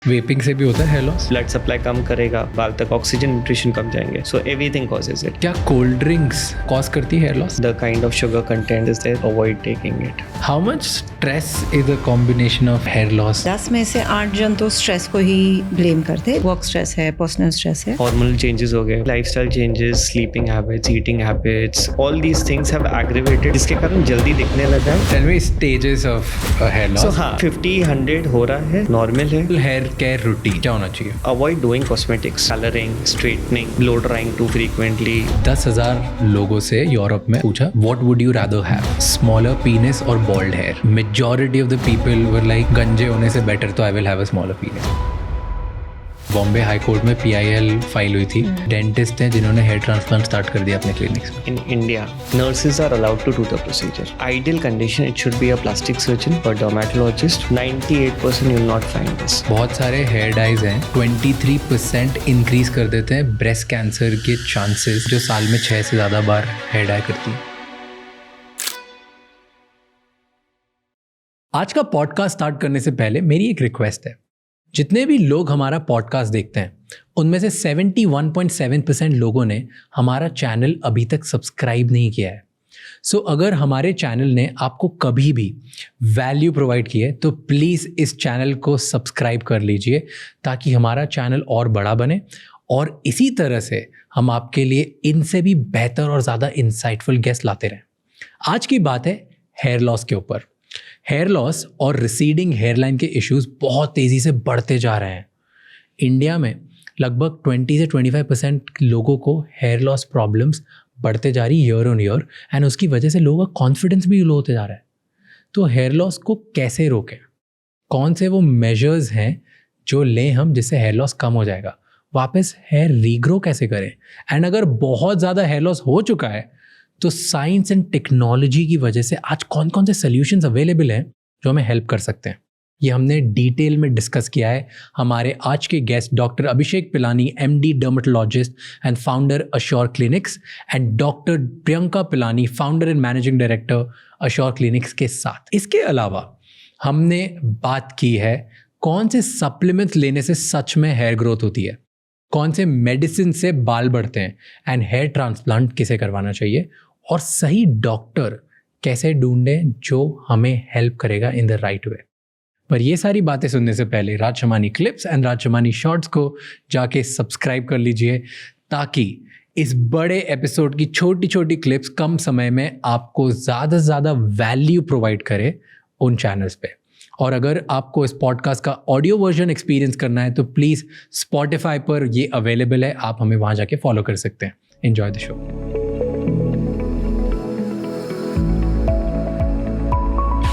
Vaping से भी होता है हेयर लॉस? ब्लड सप्लाई कम करेगा, बाल तक ऑक्सीजन न्यूट्रिशन कम जाएंगे, सो एवरीथिंग कॉजेज इट। क्या कोल्ड ड्रिंक्स कॉज करती है hair loss? The kind of sugar content is there, avoid taking it. How much stress is a combination of hair loss? 10 में से 8 जन तो स्ट्रेस को ही ब्लेम करते हैं। वर्क स्ट्रेस है, पर्सनल स्ट्रेस है, हार्मोनल चेंजेस हो गए, lifestyle changes, sleeping habits, eating habits, all these things have aggravated, जिसके कारण जल्दी दिखने लगा है। Tell me stages of hair so loss. हाँ, 50-100 हो रहा है, नॉर्मल है। हेयर केयर रूटीन क्या होना चाहिए? Avoid doing cosmetics, colouring, straightening, blow drying too frequently. 10,000 लोगों से यूरोप में पूछा what would you rather have, smaller penis और bald hair? Majority of the people were like गंजे होने से बेटर तो I will have a smaller penis. Bombay high court में PIL फाइल हुई थी। डेंटिस्ट हैं जिन्होंने हेयर ट्रांसप्लांट स्टार्ट कर दिया अपने क्लिनिक्स में। In India, nurses are allowed to do the procedure. Ideal condition, it should be a plastic surgeon or dermatologist. 98% you will not find this. बहुत सारे हेयर डाइज हैं 23% increase कर देते हैं ब्रेस्ट कैंसर के चांसेस, जो साल में 6 से ज़्यादा बार हेयर डाई करती है। आज का पॉडकास्ट स्टार्ट करने से पहले मेरी एक रिक्वेस्ट है। जितने भी लोग हमारा पॉडकास्ट देखते हैं उनमें से 71.7% लोगों ने हमारा चैनल अभी तक सब्सक्राइब नहीं किया है। सो अगर हमारे चैनल ने आपको कभी भी वैल्यू प्रोवाइड की है तो प्लीज़ इस चैनल को सब्सक्राइब कर लीजिए ताकि हमारा चैनल और बड़ा बने, और इसी तरह से हम आपके लिए इनसे भी बेहतर और ज़्यादा इंसाइटफुल गेस्ट लाते रहें। आज की बात है हेयर लॉस के ऊपर। हेयर लॉस और रिसीडिंग हेयरलाइन के इश्यूज बहुत तेज़ी से बढ़ते जा रहे हैं। इंडिया में लगभग 20 से 25% लोगों को हेयर लॉस प्रॉब्लम्स बढ़ते जा रही ईयर ऑन ईयर, एंड उसकी वजह से लोगों का कॉन्फिडेंस भी लो होते जा रहा है। तो हेयर लॉस को कैसे रोकें? कौन से वो मेजर्स हैं जो लें हम जिससे हेयर लॉस कम हो जाएगा? वापस हेयर रीग्रो कैसे करें? एंड अगर बहुत ज़्यादा हेयर लॉस हो चुका है तो साइंस एंड टेक्नोलॉजी की वजह से आज कौन कौन से सॉल्यूशंस अवेलेबल हैं जो हमें हेल्प कर सकते हैं, ये हमने डिटेल में डिस्कस किया है। हमारे आज के guest doctor Abhishek Pilani, MD dermatologist and founder assure clinics, and doctor Priyanka Pilani, founder and managing director assure clinics के साथ। इसके अलावा हमने बात की है कौन से सप्लीमेंट्स लेने से सच में हेयर ग्रोथ होती है, कौन से मेडिसिन से बाल बढ़ते हैं, एंड हेयर ट्रांसप्लांट किसे करवाना चाहिए, और सही डॉक्टर कैसे ढूंढें जो हमें हेल्प करेगा इन द राइट वे। पर ये सारी बातें सुनने से पहले राजशमानी क्लिप्स एंड राजशमानी शॉर्ट्स को जाके सब्सक्राइब कर लीजिए ताकि इस बड़े एपिसोड की छोटी छोटी क्लिप्स कम समय में आपको ज़्यादा से ज़्यादा वैल्यू प्रोवाइड करे उन चैनल्स पे। और अगर आपको इस पॉडकास्ट का ऑडियो वर्जन एक्सपीरियंस करना है तो प्लीज़ Spotify पर ये अवेलेबल है, आप हमें वहाँ जाके फॉलो कर सकते हैं। Enjoy the show.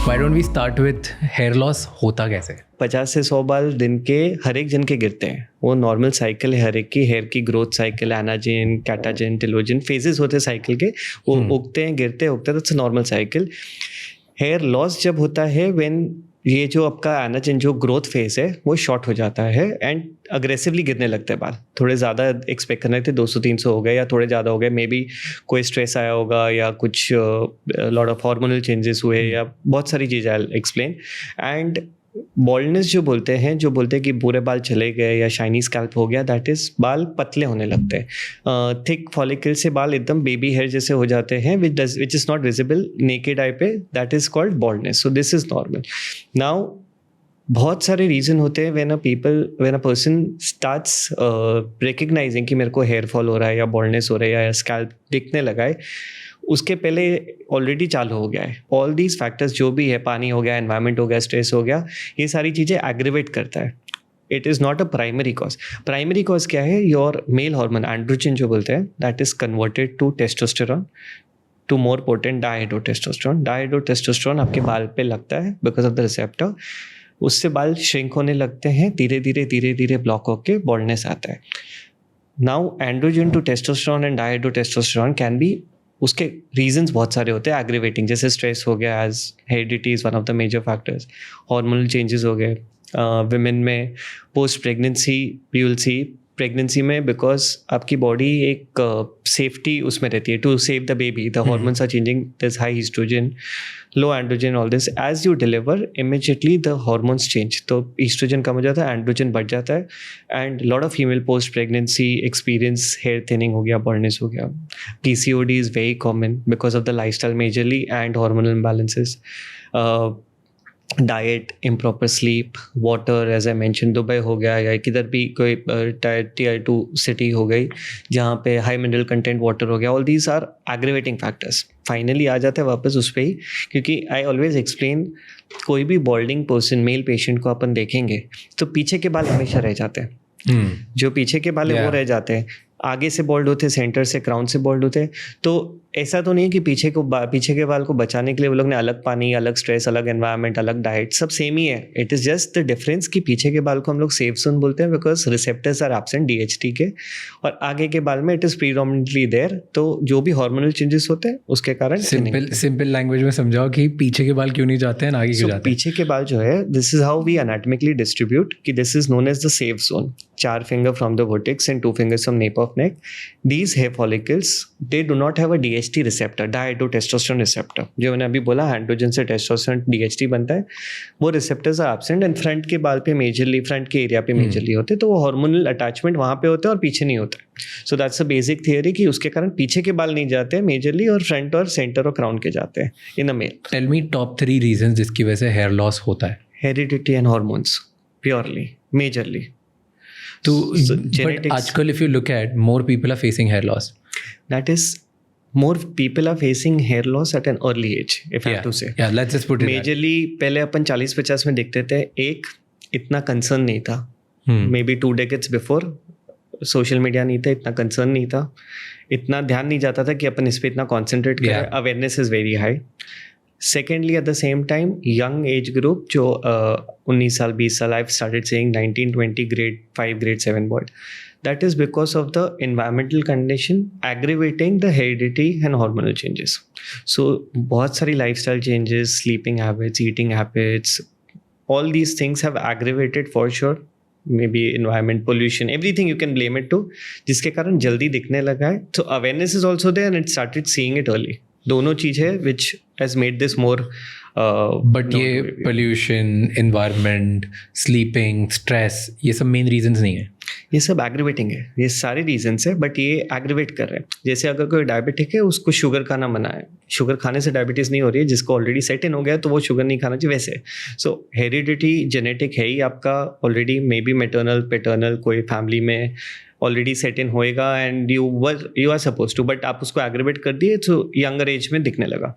Why don't we start with hair loss होता कैसे? 50 से 100 बाल दिन के हर एक जन के गिरते हैं। वो नॉर्मल साइकिल है हर एक की, हेयर की ग्रोथ साइकिल, एनाजिन, कैटाजिन, टेलोजिन फेजेस होते हैं साइकिल के। वो उगते हैं, गिरते हैं, उगते हैं, that's a normal cycle. Hair loss जब होता है व्हेन ये जो आपका एनाजिन जो ग्रोथ फेज है वो शॉर्ट हो जाता है एंड अग्रेसिवली गिरने लगते हैं बाल। थोड़े ज़्यादा एक्सपेक्ट करने थे, 200-300 हो गए या थोड़े ज़्यादा हो गए, मे बी कोई स्ट्रेस आया होगा या कुछ लॉट ऑफ हार्मोनल चेंजेस हुए या बहुत सारी चीज़ें आई एक्सप्लेन। एंड बॉल्डनेस जो बोलते हैं कि पूरे बाल चले गए या शाइनी स्कैल्प हो गया, दैट इज बाल पतले होने लगते हैं। थिक फॉलिकल से बाल एकदम बेबी हेयर जैसे हो जाते हैं which is not visible naked eye पे, that is called baldness. So this is normal. Now बहुत सारे रीज़न होते हैं when a person starts recognising कि मेरे को हेयर फॉल हो रहा है या बॉल्डनेस हो रहा है या स्कैल्प दिखने लगा है, उसके पहले ऑलरेडी चालू हो गया है। ऑल दीज फैक्टर्स जो भी है, पानी हो गया, एनवायरनमेंट हो गया, स्ट्रेस हो गया, ये सारी चीज़ें एग्रीवेट करता है। It is not a primary cause. Primary cause क्या है? योर मेल हार्मोन एंड्रोजन जो बोलते हैं, that is converted to testosterone to more potent dihydrotestosterone. Dihydrotestosterone आपके बाल पे लगता है बिकॉज ऑफ द रिसेप्टर, उससे बाल श्रिंक होने लगते हैं, धीरे धीरे ब्लॉक होके बॉल्डनेस आता है। Now androgen to testosterone and dihydrotestosterone can be, उसके रीजंस बहुत सारे होते हैं एग्रीवेटिंग, जैसे स्ट्रेस हो गया, as heredity is one of the major factors, hormonal changes हो गए। विमेन में post pregnancy we will see pregnancy में बिकॉज आपकी बॉडी एक सेफ्टी उसमें रहती है to save the baby, the hormones are changing, this high oestrogen, low androgen, all this. As you deliver immediately the hormones change, तो oestrogen कम हो जाता है, एंड्रोजन बढ़ जाता है. And lot of female post pregnancy experience hair thinning हो गया, बॉल्डनेस हो गया. PCOD is very common because of the lifestyle majorly and hormonal imbalances. Diet, improper sleep, water, as I mention Dubai हो गया या किधर भी कोई Tier 2 सिटी हो गई जहाँ पे हाई मिनरल कंटेंट वाटर हो गया, all these are aggravating factors. Finally आ जाते हैं वापस उस पर ही, क्योंकि आई ऑलवेज एक्सप्लेन, कोई भी बॉल्डिंग पर्सन मेल पेशेंट को अपन देखेंगे तो पीछे के बाल हमेशा रह जाते हैं. जो पीछे के बाल है वो रह जाते हैं, आगे से बॉल्ड होते, सेंटर से क्राउन से बॉल्ड होते. तो ऐसा तो नहीं है कि पीछे के बाल को बचाने के लिए वो लोग ने अलग पानी, अलग स्ट्रेस, अलग एनवायरनमेंट, अलग डाइट, सब सेम ही है. It is just the difference कि पीछे के बाल को हम लोग सेफ जोन बोलते हैं because receptors are absent DHT के, और आगे के बाल में इट इज़ प्रीडोमिनेंटली देयर. तो जो भी हार्मोनल चेंजेस होते हैं उसके कारण सिंपल लैंग्वेज में समझाओ कि पीछे के बाल क्यों नहीं जाते हैं, आगे क्यों जाते हैं. पीछे के बाल जो है, this is how we anatomically distribute, कि this is known as the safe zone. 4 finger from the vertex and 2 fingers from nape of neck. These hair follicles, they do not have a DHT receptor, dihydrotestosterone receptor. जो मैंने अभी बोला, androgen से testosterone DHT बनता है, वो receptors are absent. And front के बाल पे मेजरली, फ्रंट के एरिया पे मेजरली होते हैं, तो वो हार्मोनल अटैचमेंट वहाँ पे होता है और पीछे नहीं होता. So that's a basic theory कि उसके कारण पीछे के बाल नहीं जाते हैं मेजरली, और फ्रंट और सेंटर और क्राउन के जाते हैं in a male. Tell me top 3 reasons जिसकी वजह से हेयर लॉस होता है. Heredity and hormones purely, majorly. तो but आजकल if you look at, more people are facing hair loss. That is, more people are facing hair loss at an early age, if I have to say. Yeah, let's just put it Majorly पहले अपन 40-50 में देखते थे, एक इतना concern नहीं था. May be 2 decades before social media नहीं था, इतना कंसर्न नहीं था, इतना ध्यान नहीं जाता था कि अपन इस पर इतना कॉन्सेंट्रेट करें. Awareness is very high. Secondly, at the same time, young age group जो 19 साल 20 साल, I started saying 19-20 grade 5 grade 7 boy. That is because of the environmental condition aggravating the heredity and hormonal changes. So बहुत सारी lifestyle changes, sleeping habits, eating habits, all these things have aggravated for sure. Maybe environment, pollution, everything you can blame it to, जिसके कारण जल्दी दिखने लगा है. So awareness is also there and it started seeing it early. दोनों चीज़ है which has made this more but ये pollution, environment, sleeping, stress, ये सब मेन रीजंस नहीं है. ये सब एग्रीवेटिंग है, ये सारे रीजंस है, बट ये एग्रीवेट कर रहे हैं. जैसे अगर कोई डायबिटिक है, उसको शुगर खाना मना है, शुगर खाने से डायबिटीज़ नहीं हो रही है, जिसको ऑलरेडी सेट इन हो गया तो वो शुगर नहीं खाना चाहिए. वैसे सो हेरिडिटी जेनेटिक है ही आपका already, maybe maternal, paternal, कोई फैमिली में ऑलरेडी सेट इन होएगा and you are suppose to, but आप उसको एग्रीवेट कर दिए तो यंगर एज में दिखने लगा.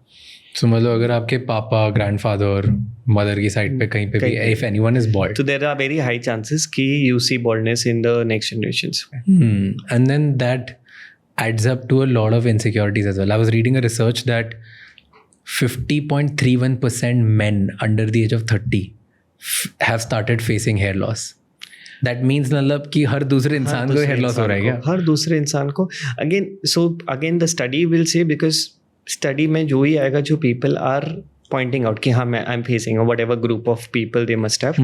So मतलब अगर आपके पापा, ग्रैंडफादर, मदर की साइड पे कहीं पे भी, if anyone is bald, so there are very high chances कि you see baldness in the next generations. And then that adds up to a lot of insecurities as well. I was reading a research that 50.31% men under the age of 30 have started facing hair loss. That means मतलब कि हर दूसरे इंसान को hair loss हो रहा है क्या? हर दूसरे इंसान को. Again the study will say, because study में जो ही आएगा, जो पीपल आर पॉइंटिंग आउट कि हाँ मैं I am facing, whatever group of people they must have,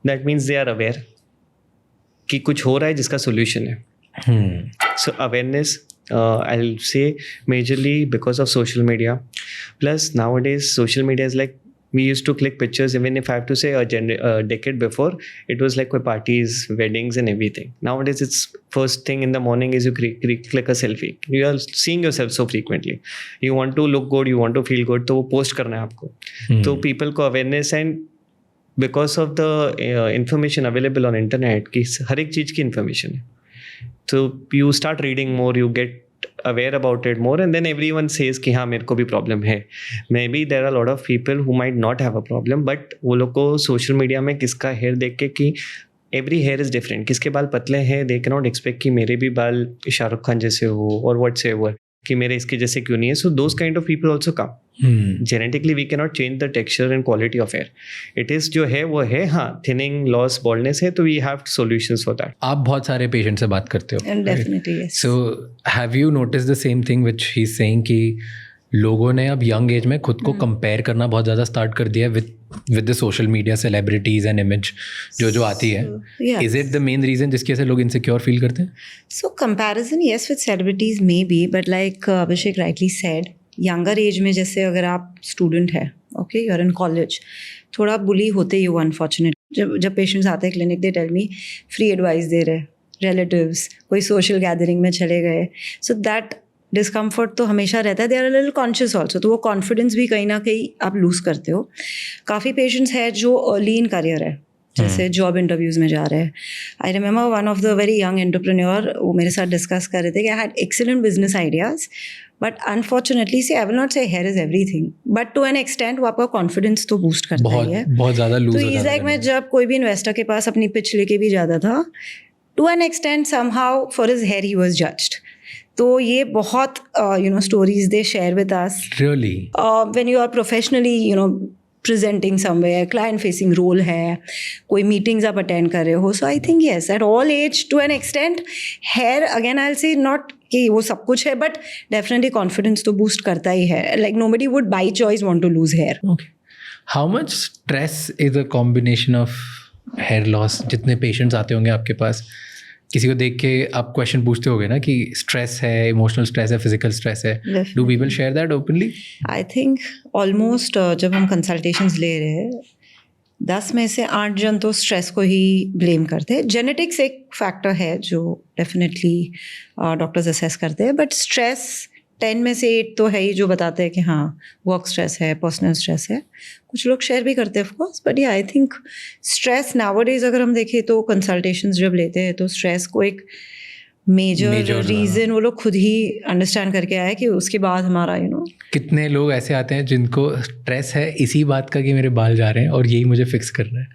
that means they are aware कि कुछ हो रहा है जिसका सोल्यूशन है. So awareness, I will say majorly because of social media, plus nowadays social media is like, we used to click pictures. Even if I have to say a decade before, it was like parties, weddings and everything. Nowadays it's first thing in the morning is you click a selfie. You are seeing yourself so frequently. You want to look good, you want to feel good, तो वो post करना है आपको. तो people को awareness, and because of the information available on internet, कि हर एक चीज़ की information है, so you start reading more, you get aware about it more, and then everyone says कि हाँ मेरे को भी प्रॉब्लम है. Maybe there are a lot of people who might not have a problem, but वो लोग को सोशल मीडिया में किसका हेयर देख के कि every hair is different, किसके बाल पतले हैं, they cannot expect कि मेरे भी बाल शाहरुख खान जैसे हो और whatsoever, कि मेरे इसके जैसे क्यों नहीं है. So those kind of people also come. Genetically we cannot change the texture and quality of hair. It is जो है वो है. हाँ, thinning, loss, baldness है, तो we have solutions for that. आप बहुत सारे पेशेंट से बात करते हो. Definitely yes. So have you noticed the same thing which he's saying कि लोगों ने अब यंग एज में खुद को कंपेयर करना बहुत ज़्यादा स्टार्ट कर दिया with the social media celebrities and image जो आती है. Is it the main reason जिसकी वजह से लोग इनसिक्योर फील करते हैं? So comparison, yes, with celebrities maybe, but like Abhishek rightly said, younger age में जैसे अगर आप student है, okay, you're in college, थोड़ा bully होते ही हो unfortunate. जब patients आते हैं clinic, they tell me free advice दे रहे, relatives, कोई social gathering में चले गए, so that डिस्कम्फर्ट तो हमेशा रहता है. They are little conscious also, तो वो कॉन्फिडेंस भी कहीं ना कहीं आप लूज़ करते हो. काफ़ी पेशेंट्स है जो अर्ली इन करियर है, जैसे जॉब इंटरव्यूज़ में जा रहे हैं. I remember one of the very young entrepreneur, वो मेरे साथ डिस्कस कर रहे थे कि I had excellent business ideas, but unfortunately से I will not say hair is everything, but to an extent वो आपका कॉन्फिडेंस तो बूस्ट करता ही है. बहुत ज़्यादा लूज. तो इज लाइक मैं जब कोई भी इन्वेस्टर के पास अपनी पिच लेके भी जाता था, to an extent somehow for his hair he was judged. तो ये बहुत stories they share with us. Really? When you are professionally presenting somewhere, client facing role है, कोई meetings आप attend कर रहे हो. So I think yes, at all age to an extent, hair again I'll say not कि वो सब कुछ है, but definitely confidence तो boost करता ही है. Like nobody would by choice want to lose hair. Okay. How much stress is a combination of hair loss? जितने patients आते होंगे आपके पास, किसी को देख के आप क्वेश्चन पूछते होगे ना कि स्ट्रेस है, इमोशनल स्ट्रेस है, फिजिकल स्ट्रेस है. Do people share that openly? I think almost जब हम कंसल्टेशंस ले रहे हैं, 10 में से 8 जन तो स्ट्रेस को ही ब्लेम करते हैं. जेनेटिक्स एक फैक्टर है जो डेफिनेटली डॉक्टर्स असेस करते हैं, बट स्ट्रेस 10 में से 8 तो है ही जो बताते हैं कि हाँ वर्क स्ट्रेस है, पर्सनल स्ट्रेस है. कुछ लोग शेयर भी करते हैं of course, but yeah I think stress nowadays अगर हम देखें तो कंसल्टेशंस जब लेते हैं तो स्ट्रेस को एक मेजर रीज़न वो लोग खुद ही अंडरस्टैंड करके आए कि उसके बाद हमारा कितने लोग ऐसे आते हैं जिनको स्ट्रेस है इसी बात का कि मेरे बाल जा रहे हैं और यही मुझे फिक्स करना है.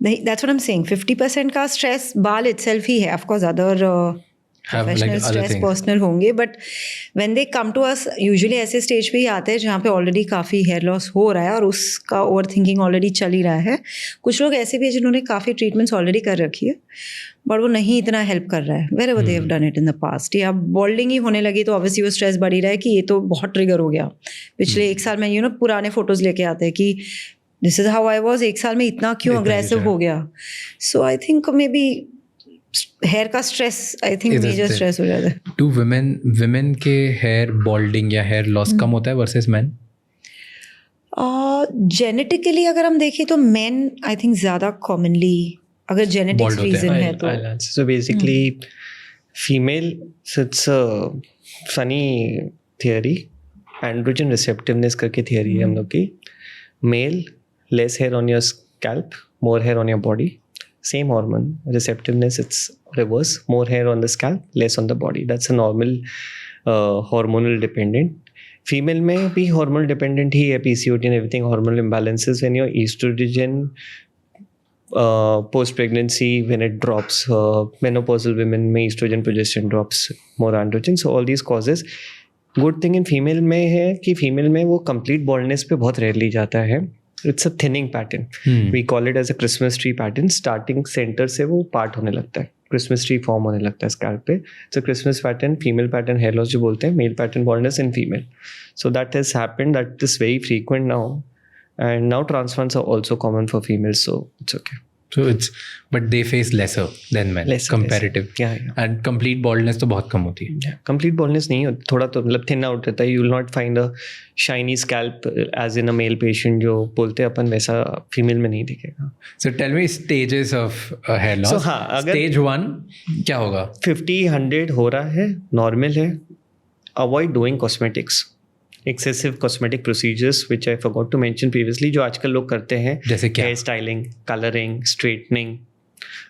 That's what I am saying. 50% का स्ट्रेस बाल इटसेल्फ ही है. Of course other professional stress personal होंगे, but when they come to us usually ऐसे स्टेज पे ही आते हैं जहाँ पे ऑलरेडी काफ़ी हेयर लॉस हो रहा है और उसका ओवर थिंकिंग ऑलरेडी चल ही रहा है. कुछ लोग ऐसे भी हैं जिन्होंने काफ़ी ट्रीटमेंट्स ऑलरेडी कर रखी है, बट वो नहीं इतना हेल्प कर रहा है wherever they have done it in the past. या बॉल्डिंग ही होने लगी तो ऑब्वियसली वो स्ट्रेस बढ़ ही रहा है कि ये तो बहुत ट्रिगर हो गया. पिछले 1 साल में पुराने फोटोज़ लेके आते हैं कि this is how I was, 1 साल में इतना क्यों अग्रेसिव हो गया. So I think maybe hair का stress I think major stress हो जाता है. टू विमेन के हेयर बॉल्डिंग या हेयर लॉस कम होता है वर्सेस मैन? जेनेटिकली अगर हम देखें तो मेन आई थिंक ज़्यादा कॉमनली अगर जेनेटिक्स रीजन है तो. So basically female, so it's a funny theory, androgen receptiveness करके theory है हम लोग की. Male, less hair on your scalp, more hair on your body. Same hormone, receptiveness, it's reverse, more hair on the scalp, less on the body. That's a normal hormonal dependent. Female में भी hormonal dependent ही है, PCOD and everything, hormonal imbalances when your estrogen post pregnancy when it drops, menopausal women में estrogen progesterone drops, more androgen. So all these causes. Good thing in female में है कि female में वो complete baldness पे बहुत rarely जाता है. It's a thinning pattern. We call it as a Christmas tree pattern. Starting center से वो part होने लगता है, Christmas tree form होने लगता है scalp पे. It's a Christmas pattern, female pattern hair loss जो बोलते हैं, male pattern baldness in female. So that has happened. That is very frequent now, and now transplants are also common for females. So it's okay. So it's, but they face lesser than men, comparative. Yeah. And complete baldness तो बहुत कम होती है. Yeah. Complete baldness नहीं होती, थोड़ा तो मतलब thin out रहता है. You will not find a shiny scalp as in a male patient जो बोलते हैं अपन, वैसा female में नहीं दिखेगा. So tell me stages of hair loss. So हाँ, अगर stage 1 क्या होगा? 50-100 हो रहा है, normal है. Avoid doing cosmetics. Excessive cosmetic procedures which I forgot to mention previously जो आजकल लोग करते हैं, जैसे क्या? Hair styling, colouring, straightening,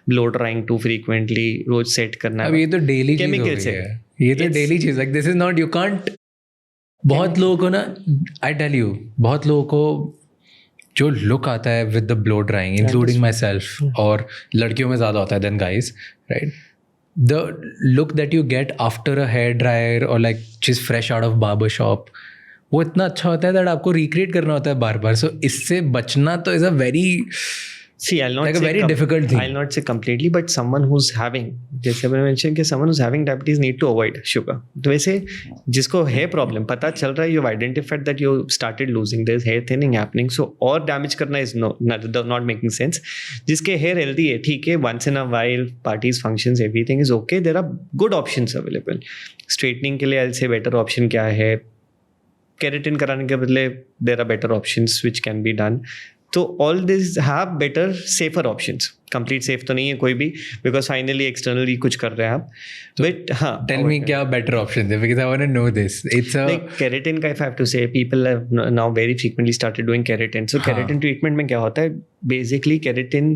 blow drying too frequently, रोज सेट करना. अब ये तो डेली केमिकल से, ये तो डेली चीज, like this is not, you can't. बहुत लोगों को ना, आई टेल यू, बहुत लोगों को जो लुक आता है with the blow drying, including myself, और लड़कियों में ज़्यादा होता है then guys, right? The look that you get after a hair dryer और लाइक चीज fresh out of barber shop, वो इतना अच्छा होता है दैट आपको रिक्रिएट करना होता है बार बार. सो इससे बचना तो is a very See, I'll not Like a say very difficult thing. I'll not say completely, but someone who's having, जैसे मैंने mention कि someone who's having diabetes need to avoid sugar. तो वैसे जिसको है problem, पता चल रहा है, you've identified that you started losing, there's hair thinning happening, so और damage करना is not making sense. जिसके hair healthy है, ठीक है, once in a while, parties, functions, everything is okay. There are good options available. Straightening के लिए I'll say better option क्या है? Keratin कराने के बदले there are better options which can be done. तो all these have better safer options. Complete safe तो नहीं है कोई भी, because finally externally कुछ कर रहे हैं आप. But हाँ. Tell me क्या better options है, because I want to know this. It's a like keratin का if I have to say, people have now very frequently started doing keratin. So keratin treatment में क्या होता है? Basically keratin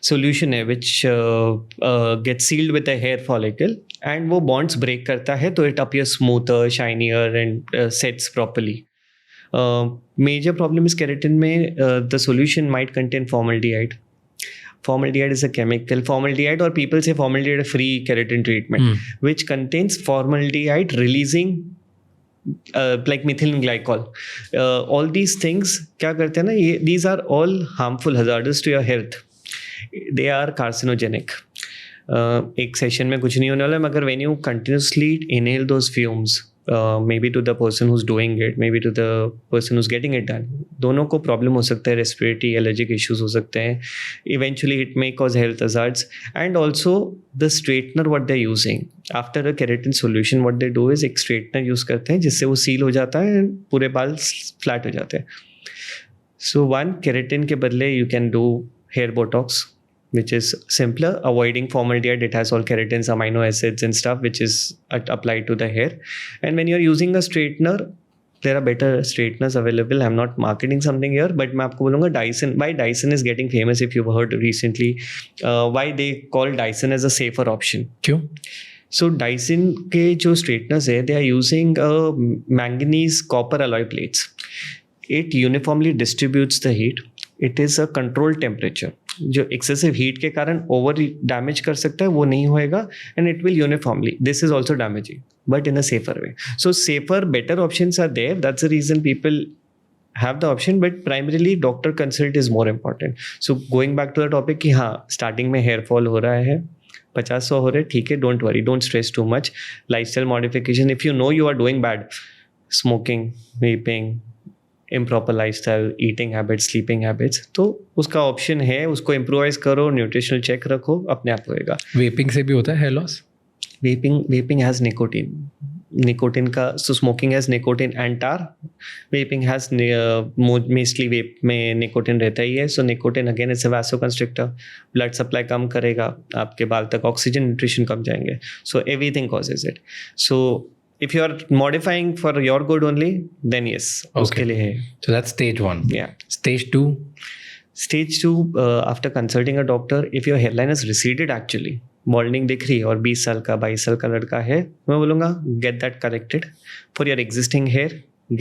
solution है which gets sealed with a hair follicle and वो bonds break करता है, तो it appears smoother, shinier and sets properly. Major problem is keratin में the solution might contain formaldehyde. Formaldehyde is a chemical. Formaldehyde, or people say formaldehyde free keratin treatment, which contains formaldehyde releasing like methylene glycol. All these things क्या करते हैं ना, ये these are all harmful, hazardous to your health. They are carcinogenic. एक session में कुछ नहीं होने वाला, मगर when you continuously inhale those fumes, maybe to the person who's doing it, maybe to the person who's getting it done, दोनों को problem हो सकता है, रेस्पिरेटरी एलर्जिक इश्यूज हो सकते हैं, eventually it may cause health hazards. And also the straightener what they using after a keratin solution, what they do is एक straightener use करते हैं जिससे वो सील हो जाता है एंड पूरे बाल फ्लैट हो जाते हैं. सो वन, केराटिन के बदले you can do here Botox, which is simpler, avoiding formaldehyde. It has all keratins, amino acids and stuff which is applied to the hair. And when you're using a straightener, there are better straighteners available. I'm not marketing something here, but मैं आपको बोलूँगा Dyson. Why Dyson is getting famous, if you've heard recently, why they call Dyson as a safer option. क्यों? So Dyson के जो straighteners है, they are using manganese copper alloy plates. It uniformly distributes the heat. It is a controlled temperature. जो excessive heat के कारण over damage कर सकता है वो नहीं होएगा, and it will uniformly. This is also damaging but in a safer way. So safer better options are there. That's the reason people have the option, but primarily doctor consult is more important. So going back to the topic कि हाँ starting में hair fall हो रहा है, 50-100 हो रहे, ठीक है, don't worry, don't stress too much. Lifestyle modification, if you know you are doing bad, smoking, vaping, improper lifestyle, eating habits, sleeping habits, तो उसका ऑप्शन है, उसको इम्प्रोवाइज करो, न्यूट्रिशनल चेक रखो, अपने आप होएगा. वेपिंग से भी होता है hair loss? Vaping has nicotine का, so smoking has nicotine and tar. Vaping has mostly vape में निकोटिन रहता ही है. So nicotine again it's a vasoconstrictor, blood supply कम करेगा, आपके बाल तक ऑक्सीजन न्यूट्रिशन कम जाएंगे. So everything causes it. So if you are modifying for your good only, then yes, उसके लिए है. So that's stage 1. Yeah. Stage 2? Stage 2, after consulting a doctor, if your hairline has receded actually, balding दिख रही है और 20 साल का 22 साल का लड़का है, मैं बोलूँगा get that corrected for your existing hair.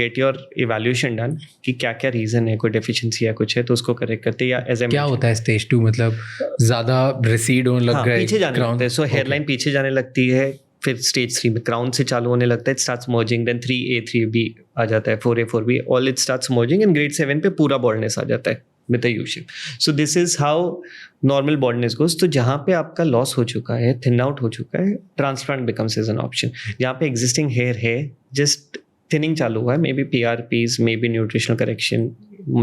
Get your evaluation done कि क्या क्या रीज़न है, कोई डेफिशिएंसी या कुछ है तो उसको करेक्ट करते. या एज क्या होता है स्टेज 2? मतलब ज़्यादा रिसीड होने लग गए, पीछे जाने लगता है. सो हेयरलाइन पीछे जाने लगती है. फिर स्टेज 3 में क्राउन से चालू होने लगता है, it starts merging, then 3A 3B आ जाता है, 4A 4B, all it starts merging, and grade 7 पे पूरा बॉल्डनेस आ जाता है with the U shape. So this is how normal baldness goes. तो जहाँ पे आपका लॉस हो चुका है, थिन आउट हो चुका है, transplant becomes as an option. जहाँ पे एग्जिस्टिंग हेयर है, जस्ट थिनिंग चालू हुआ है, maybe PRPs, maybe nutritional correction,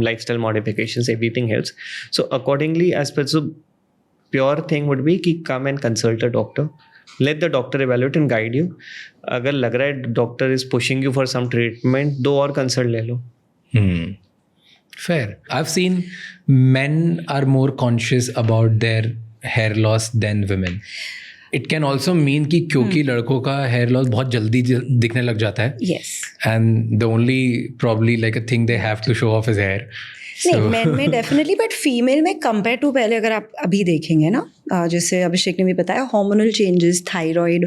lifestyle modifications, everything helps. So accordingly age पर, so pure thing would be कि come and consult a doctor. Let the doctor evaluate and guide you. अगर लग रहा है doctor is pushing you for some treatment, 2 और consult ले लो. Fair. I've seen men are more conscious about their hair loss than women. It can also mean कि क्योंकि लड़कों का hair loss बहुत जल्दी दिखने लग जाता है. Yes. And the only probably like a thing they have to show off is hair. नहीं, मेन में डेफिनेटली, बट फीमेल में कंपेयर टू पहले अगर आप अभी देखेंगे ना, जैसे अभिषेक ने भी बताया, hormonal changes, thyroid,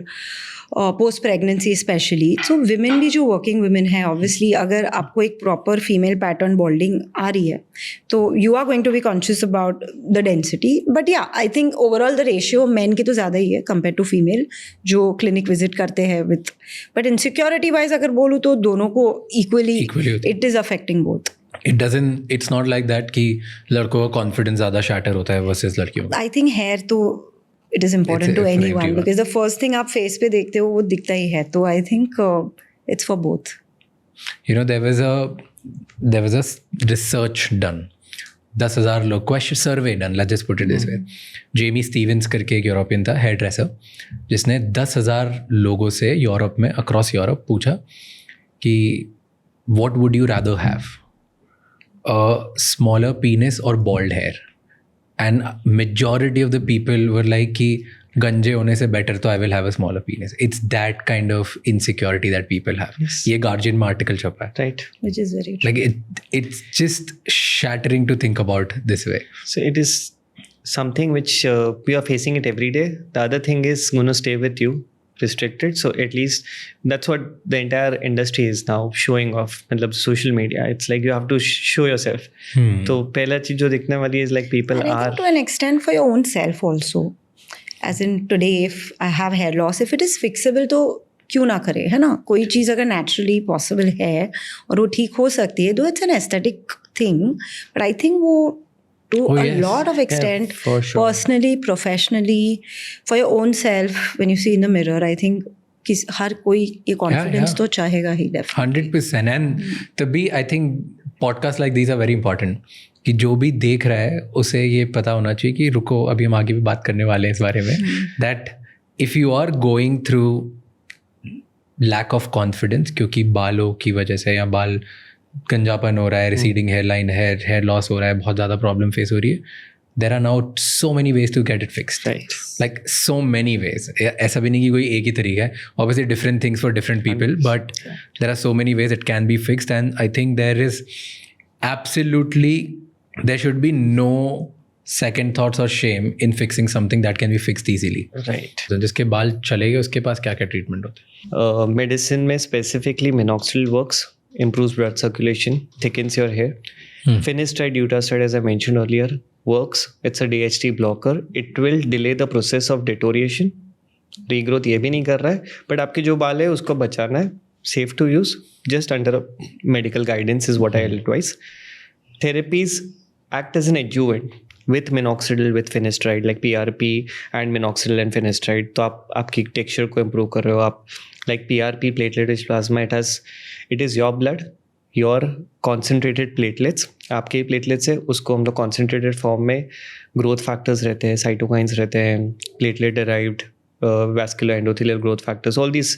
post pregnancy specially. So women भी जो वर्किंग विमेन है, ऑब्वियसली अगर आपको एक प्रॉपर फीमेल पैटर्न बॉल्डिंग आ रही है तो you are going to be conscious about the density. But yeah I think overall the ratio men की तो ज़्यादा ही है कंपेयर टू फीमेल जो क्लिनिक विजिट करते हैं विथ. बट इनसिक्योरिटी वाइज अगर बोलूँ तो दोनों को equally it is affecting both. It's not like that कि लड़कों का confidence ज़्यादा shatter होता है versus लड़कियों का. I think hair तो it is important to It's anyone everyone. because the first thing आप face पे देखते हो वो दिखता ही है. तो I think it's for both. You know, there was a research done. 10,000 लोग question survey done. Let's just put it this way. Jamie Stevens करके एक यूरोपियन था हेयर ड्रेसर, जिसने 10,000 लोगों से यूरोप में अक्रॉस यूरोप पूछा कि what would you rather have, a smaller penis or bald hair? And majority of the people were like कि गंजे होने से better तो I will have a smaller penis. It's that kind of insecurity that people have. Yes. ये Guardian में article छपा है. Right. Which is very true. Like it's just shattering to think about this way. So it is something which we are facing it every day. The other thing is going to stay with you, restricted. So at least that's what the entire industry is now showing off. मतलब social media. It's like you have to show yourself. तो पहला चीज जो दिखने वाली is like people And I are. think to an extent for your own self also. As in today if I have hair loss, if it is fixable तो क्यों ना करे, है ना? कोई चीज़ अगर naturally possible है और वो ठीक हो सकती है, though it's an aesthetic thing, but I think वो to Oh, a yes. lot of extent, for sure. personally, professionally, for your own self, when you see in the mirror, I think हर कोई ये confidence yeah. तो चाहेगा ही definitely. 100%. And तभी I think podcasts like these are very important. कि जो भी देख रहा है उसे ये पता होना चाहिए कि रुको, अभी हम आगे भी बात करने वाले हैं इस बारे में, that if you are going through lack of confidence क्योंकि बालों की वजह से या बाल गंजापन हो रहा है, receding hair line, hair loss हो रहा है, बहुत ज़्यादा प्रॉब्लम फेस हो रही है, there are now so many ways to get it fixed. Right. Like so many ways. ऐसा भी नहीं कि कोई एक ही तरीका है. Obviously different things for different people, but there are so many ways it can be fixed. And I think there is absolutely, there should be no second thoughts or shame in fixing something that can be fixed easily. Right. तो जिसके बाल चले गए उसके पास क्या क्या treatment होते हैं? Medicine में specifically minoxidil works, improves blood circulation, thickens your hair. Finasteride, Dutasteride, as I mentioned earlier, works. It's a DHT blocker. It will delay the process of deterioration. Regrowth ये भी नहीं कर रहा है, but आपके जो बाल है उसको बचाना है. Safe to use, just under medical guidance is what I advise. Therapies act as an adjuvant with minoxidil, with finasteride, like PRP and minoxidil and finasteride. तो आप आपकी texture को improve कर रहे हो आप. Like PRP, platelet-rich plasma, it is your blood, your concentrated platelets. आपके platelets है उसको हम लोग concentrated form में growth factors रहते हैं, cytokines रहते हैं, platelet derived vascular endothelial growth factors, all these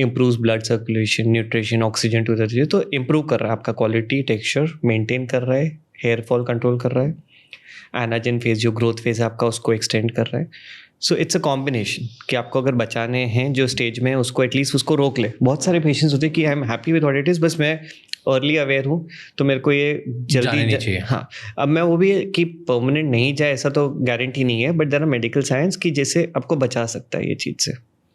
improves blood circulation, nutrition, oxygen to the tissue. तो improve कर रहा है आपका quality, texture maintain कर रहा है, hair fall control कर रहा है, anagen phase जो growth phase है आपका उसको extend कर रहा है. So it's a combination कि आपको अगर बचाने हैं जो stage में उसको at least उसको रोक ले. बहुत सारे patients होते हैं कि I am happy with what it is, बस मैं अर्ली अवेयर हूँ तो मेरे को ये जाने नहीं चाहिए. हाँ, अब मैं वो भी कि परमानेंट नहीं जाए ऐसा तो गारंटी नहीं है, but there are medical science कि जैसे आपको बचा सकता है, ये चीज़ से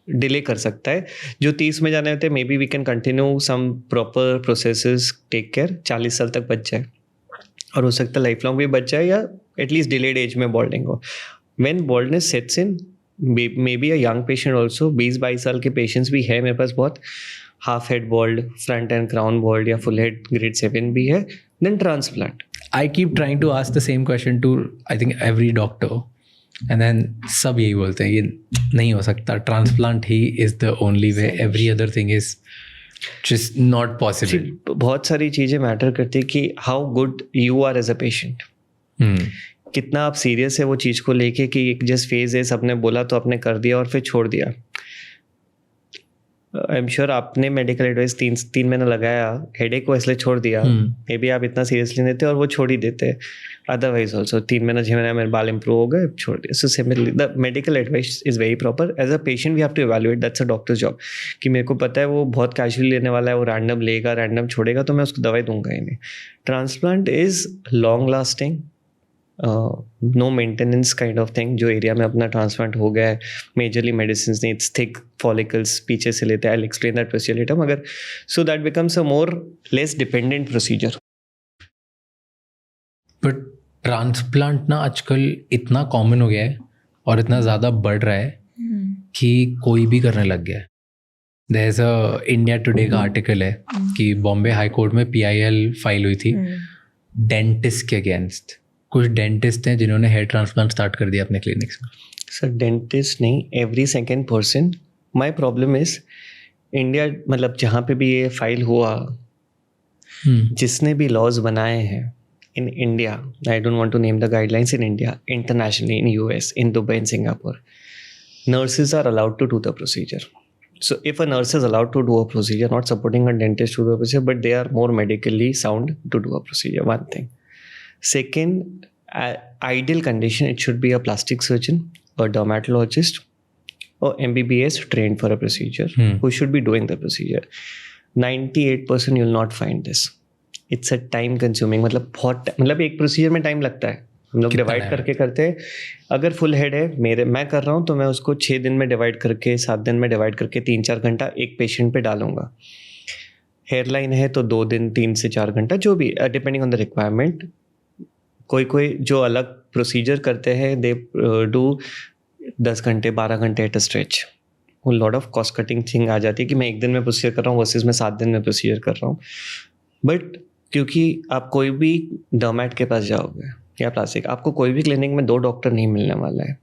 डिले कर सकता है. जो 30 में जाने होते हैं maybe we can continue some proper processes, take care, 40 साल तक बच जाए और हो सकता है लाइफ लॉन्ग भी बच जाए या एटलीस्ट डिलेड एज में बॉल्डिंग हो. When baldness sets in, may be a young patient also, 20-22 साल के पेशेंट्स भी है मेरे पास बहुत, half head bald, front and crown bald या फुल हेड ग्रेड 7 भी है, then transplant. I keep trying to ask the same question to I think every doctor, and then सब यही बोलते हैं ये नहीं हो सकता, transplant he is the only way, every other thing is just not possible. बहुत सारी चीज़ें मैटर करती है कि how good you are as a patient, कितना आप सीरियस है वो चीज़ को लेके कि एक जस्ट फेज है, सबने बोला तो आपने कर दिया और फिर छोड़ दिया. आई एम श्योर आपने मेडिकल एडवाइस 3 महीना लगाया, हेडेक को इसलिए छोड़ दिया, मे बी आप इतना सीरियसली लेते और वो छोड़ ही देते. अदरवाइज ऑल्सो 3 महीना 6 महीना मेरे बाल इंप्रूव हो गए, छोड़ दिया. So similarly the medical advice is very proper. As a patient we have to evaluate, that's a doctor's job, कि मेरे को पता है वो बहुत कैजुअली लेने वाला है, वो रैंडम लेगा, रैंडम छोड़ेगा, तो मैं उसको दवाई दूंगा ही नहीं. Transplant is long lasting, no maintenance kind of thing. जो एरिया में अपना ट्रांसप्लांट हो गया है, मेजरली मेडिसिन नहीं, इट्स थिक फॉलिकल्स पीछे से लेते हैं. I will explain that procedure later, मगर so that becomes a more less dependent procedure. But transplant ना आजकल इतना कॉमन हो गया है और इतना ज़्यादा बढ़ रहा है कि कोई भी करने लग गया है. There is a India Today का आर्टिकल है कि बॉम्बे हाई कोर्ट में PIL फाइल हुई थी डेंटिस्ट के अगेंस्ट? कुछ डेंटिस्ट हैं जिन्होंने हेयर ट्रांसप्लांट स्टार्ट कर दिया अपने क्लिनिक्स में। सर डेंटिस्ट नहीं, every second person. My problem is India, मतलब जहाँ पे भी ये फाइल हुआ, जिसने भी लॉज बनाए हैं in India, I don't want to name the guidelines, in India, internationally, in US, in Dubai, in Singapore, nurses are allowed to do the procedure. So if a nurse is allowed to do a procedure, not supporting a dentist to do a procedure, but they are more medically sound to do a procedure, one thing. Second, ideal condition, it should be a plastic surgeon, a dermatologist, or MBBS trained for a procedure, who should be doing the procedure. 98% you'll not find this. It's a time consuming, मतलब एक procedure में time लगता है। हम लोग divide करके करते हैं। अगर फुल हेड है मैं कर रहा हूँ तो मैं उसको 6 दिन में डिवाइड करके 7 दिन में डिवाइड करके 3-4 घंटा एक पेशेंट पे डालूंगा। हेयरलाइन है तो 2 दिन 3 से 4 घंटा, जो भी डिपेंडिंग ऑन द रिक्वायरमेंट। कोई जो अलग प्रोसीजर करते हैं दे डू 10 घंटे 12 घंटे एट अ स्ट्रेच। वो lot of cost cutting thing आ जाती है कि मैं एक दिन में प्रोसीजर कर रहा हूँ वर्सेस मैं 7 दिन में प्रोसीजर कर रहा हूँ। बट क्योंकि आप कोई भी डर्मैट के पास जाओगे या प्लास्टिक, आपको कोई भी क्लिनिक में 2 डॉक्टर नहीं मिलने वाला है,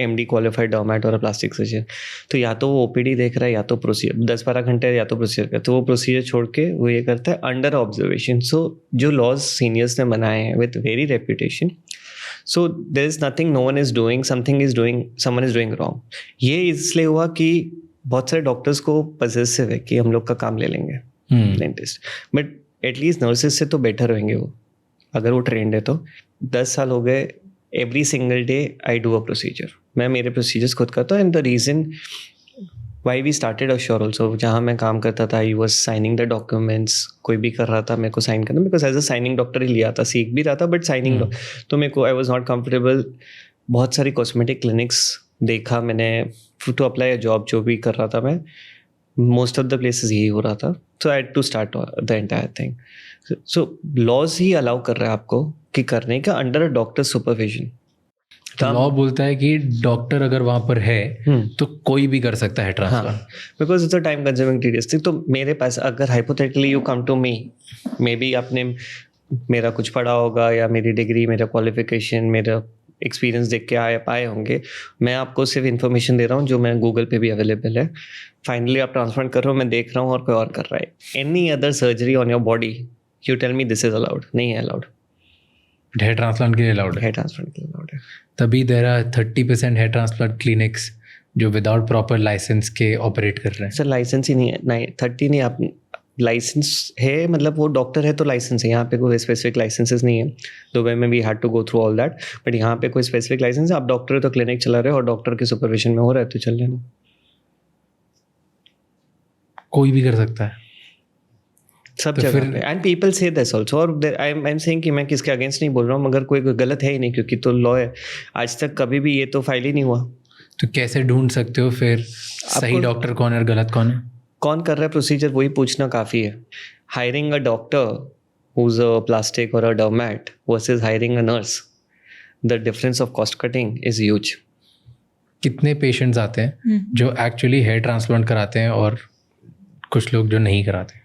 MD क्वालिफाइड डर्मैट और प्लास्टिक सर्जन। तो या तो वो OPD देख रहा है या तो प्रोसीजर 10-12 घंटे या तो प्रोसीजर करता है। तो वो प्रोसीजर छोड़ के वो ये करता है अंडर ऑब्जर्वेशन। सो जो लॉज सीनियर्स ने बनाए हैं with very reputation, so there is nothing, no one is doing, someone is doing wrong. ये इसलिए हुआ कि बहुत सारे डॉक्टर्स को पजेसिव है कि हम लोग का काम ले लेंगे डेंटिस्ट, बट एटलीस्ट नर्सेज से तो बेटर होंगे वो, अगर वो ट्रेंड है तो। 10 साल हो गए, every single day I do a procedure. मैं मेरे प्रोसीजर्स खुद करता हूँ। And the reason why we started Assure also, जहाँ मैं काम करता था, I was signing the documents. कोई भी कर रहा था मेरे को साइन करना, because as a signing doctor ही लिया था, सीख भी रहा था, बट साइनिंग तो मेरे को आई वॉज नॉट कम्फर्टेबल। बहुत सारी कॉस्मेटिक क्लिनिक्स देखा मैंने टू अप्लाई अ जॉब, जो भी कर रहा था मैं, मोस्ट ऑफ द प्लेसेस यही हो रहा था। So I had to start the entire thing. So laws ही अलाउ कर रहा है आपको कि करने का अंडर अ डॉक्टर सुपरविजन। तो लॉ बोलता है कि डॉक्टर अगर वहाँ पर है तो कोई भी कर सकता है transplant, because it's a time consuming tedious thing. तो मेरे पास अगर hypothetically you come to me, maybe आपने मेरा कुछ पढ़ा होगा या मेरी डिग्री, मेरा क्वालिफिकेशन, मेरा एक्सपीरियंस देख के आए होंगे। मैं आपको सिर्फ इन्फॉर्मेशन दे रहा हूँ जो मैं गूगल पे भी अवेलेबल है। फाइनली आप ट्रांसप्लांट कर रहे हो, मैं देख रहा हूँ और कोई और कर रहा है। Any other surgery on your body, you tell me this is allowed? नहीं है अलाउड। हेयर ट्रांसप्लांट के लिए अलाउड है? हेयर ट्रांसप्लांट के लिए अलाउड है। तभी there are 30% hair transplant clinics जो विदाउट प्रॉपर लाइसेंस के ऑपरेट कर रहे हैं। सर लाइसेंस ही नहीं है, नहीं 30 नहीं, आप लाइसेंस है, मतलब वो डॉक्टर है तो लाइसेंस है। यहाँ पे कोई स्पेसिफिक लाइसेंसेस नहीं है। दुबई में we had to go through all that, but यहाँ पे कोई स्पेसिफिक लाइसेंस है। आप डॉक्टर है तो क्लिनिक चला रहे हो और डॉक्टर के सुपरविजन में हो रहा है तो चल लेना। कोई भी कर सकता है सब जगह पे। एंड पीपल से दिस आल्सो, और आई एम सेइंग कि मैं किसके अगेंस्ट नहीं बोल रहा हूँ, मगर कोई गलत है ही नहीं, क्योंकि तो लॉ है। आज तक कभी भी ये तो फाइल ही नहीं हुआ। तो कैसे ढूंढ सकते हो फिर सही डॉक्टर कौन है और गलत कौन है? कौन कर रहा है प्रोसीजर, वही पूछना काफ़ी है। Hiring a doctor who's a plastic or a dermat versus hiring a nurse, the difference of cost cutting is huge. कितने पेशेंट्स आते हैं जो एक्चुअली हेयर ट्रांसप्लांट कराते हैं और कुछ लोग जो नहीं कराते?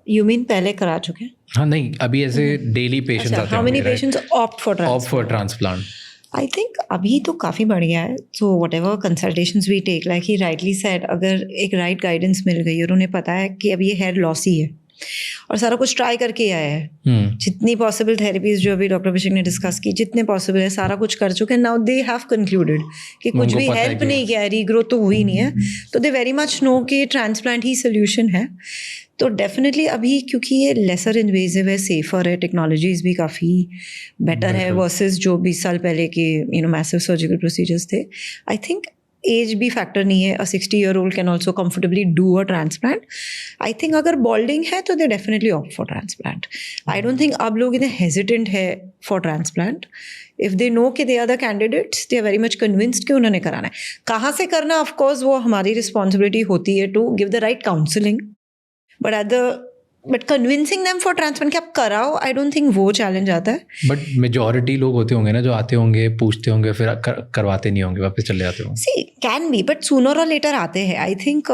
You mean पहले करा चुके हैं? हाँ नहीं, अभी ऐसे डेली पेशेंट्स आते हैं। How many patients opt for transplant? I think अभी तो काफ़ी बढ़िया है। So whatever consultations we take, like he rightly said, अगर एक right guidance मिल गई और उन्हें पता है कि अब ये हेयर लॉसी है और सारा कुछ ट्राई करके आया है, जितनी पॉसिबल थेरेपीज जो अभी डॉक्टर अभिषेक ने डिस्कस की, जितने पॉसिबल है सारा कुछ कर चुके हैं। नाउ दे हैव कंक्लूडेड कि कुछ भी हेल्प नहीं किया है, रीग्रोथ तो हुई नहीं है, तो दे वेरी मच नो कि ट्रांसप्लांट ही सोल्यूशन है। तो डेफिनेटली अभी क्योंकि ये लेसर इन्वेजिव है, सेफर है, टेक्नोलॉजीज भी काफ़ी बेटर है वर्सेस जो 20 साल पहले के मैसिव सर्जिकल प्रोसीजर्स थे। आई थिंक एज भी फैक्टर नहीं है। A 60-year-old can also comfortably do a transplant. I think अगर बॉल्डिंग है तो they definitely opt for transplant. I don't think अब लोग इतने हेजिटेंट है for transplant. If they know कि they are the candidates, they are very much convinced कि उन्होंने कराना है। कहाँ से करना, ऑफकोर्स वो हमारी रिस्पॉन्सिबिलिटी होती है to give the right counselling, but convincing them for transplant कि आप कराओ, आई डोंट थिंक वो चैलेंज आता है। बट मेजॉरिटी लोग होते होंगे ना जो आते होंगे, पूछते होंगे, फिर करवाते नहीं होंगे, वापस चले जाते होंगे। सी कैन बी, बट सूनर और लेटर आते हैं। आई थिंक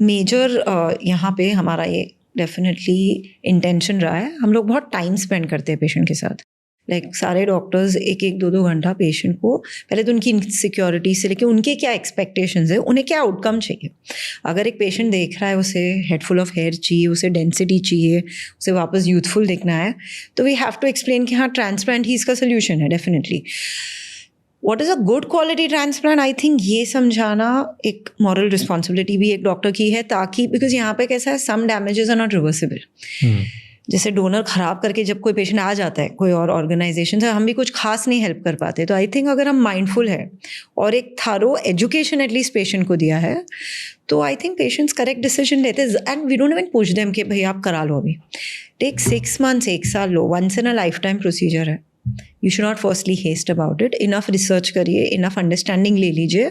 मेजर यहाँ पे हमारा ये डेफिनेटली इंटेंशन रहा है. हम लोग बहुत टाइम स्पेंड करते हैं पेशेंट के साथ. सारे डॉक्टर्स 1-2 घंटा पेशेंट को पहले तो उनकी इनसिक्योरिटी से लेके उनके क्या एक्सपेक्टेशंस है, उन्हें क्या आउटकम चाहिए. अगर एक पेशेंट देख रहा है उसे हेड फुल ऑफ हेयर चाहिए, उसे डेंसिटी चाहिए, उसे वापस यूथफुल दिखना है, तो वी हैव टू एक्सप्लेन कि हाँ ट्रांसप्लांट ही इसका सोल्यूशन है. Definitely what is a good quality transplant, I think ये समझाना एक मॉरल रिस्पॉन्सिबिलिटी भी एक डॉक्टर की है, ताकि बिकॉज यहाँ पे कैसा है, सम डैमेजेस आर नॉट रिवर्सिबल. जैसे डोनर ख़राब करके जब कोई पेशेंट आ जाता है कोई और ऑर्गेनाइजेशन से, हम भी कुछ खास नहीं हेल्प कर पाते. तो आई थिंक अगर हम माइंडफुल है और एक थारो एजुकेशन एटलीस्ट पेशेंट को दिया है, तो I think patients correct decision लेते हैं. And we don't even push them कि भाई आप करा लो अभी. टेक 6 months, 1 साल लो. Once in a lifetime procedure है. You should not firstly haste about it. Enough research करिए, इनफ अंडरस्टैंडिंग ले लीजिए.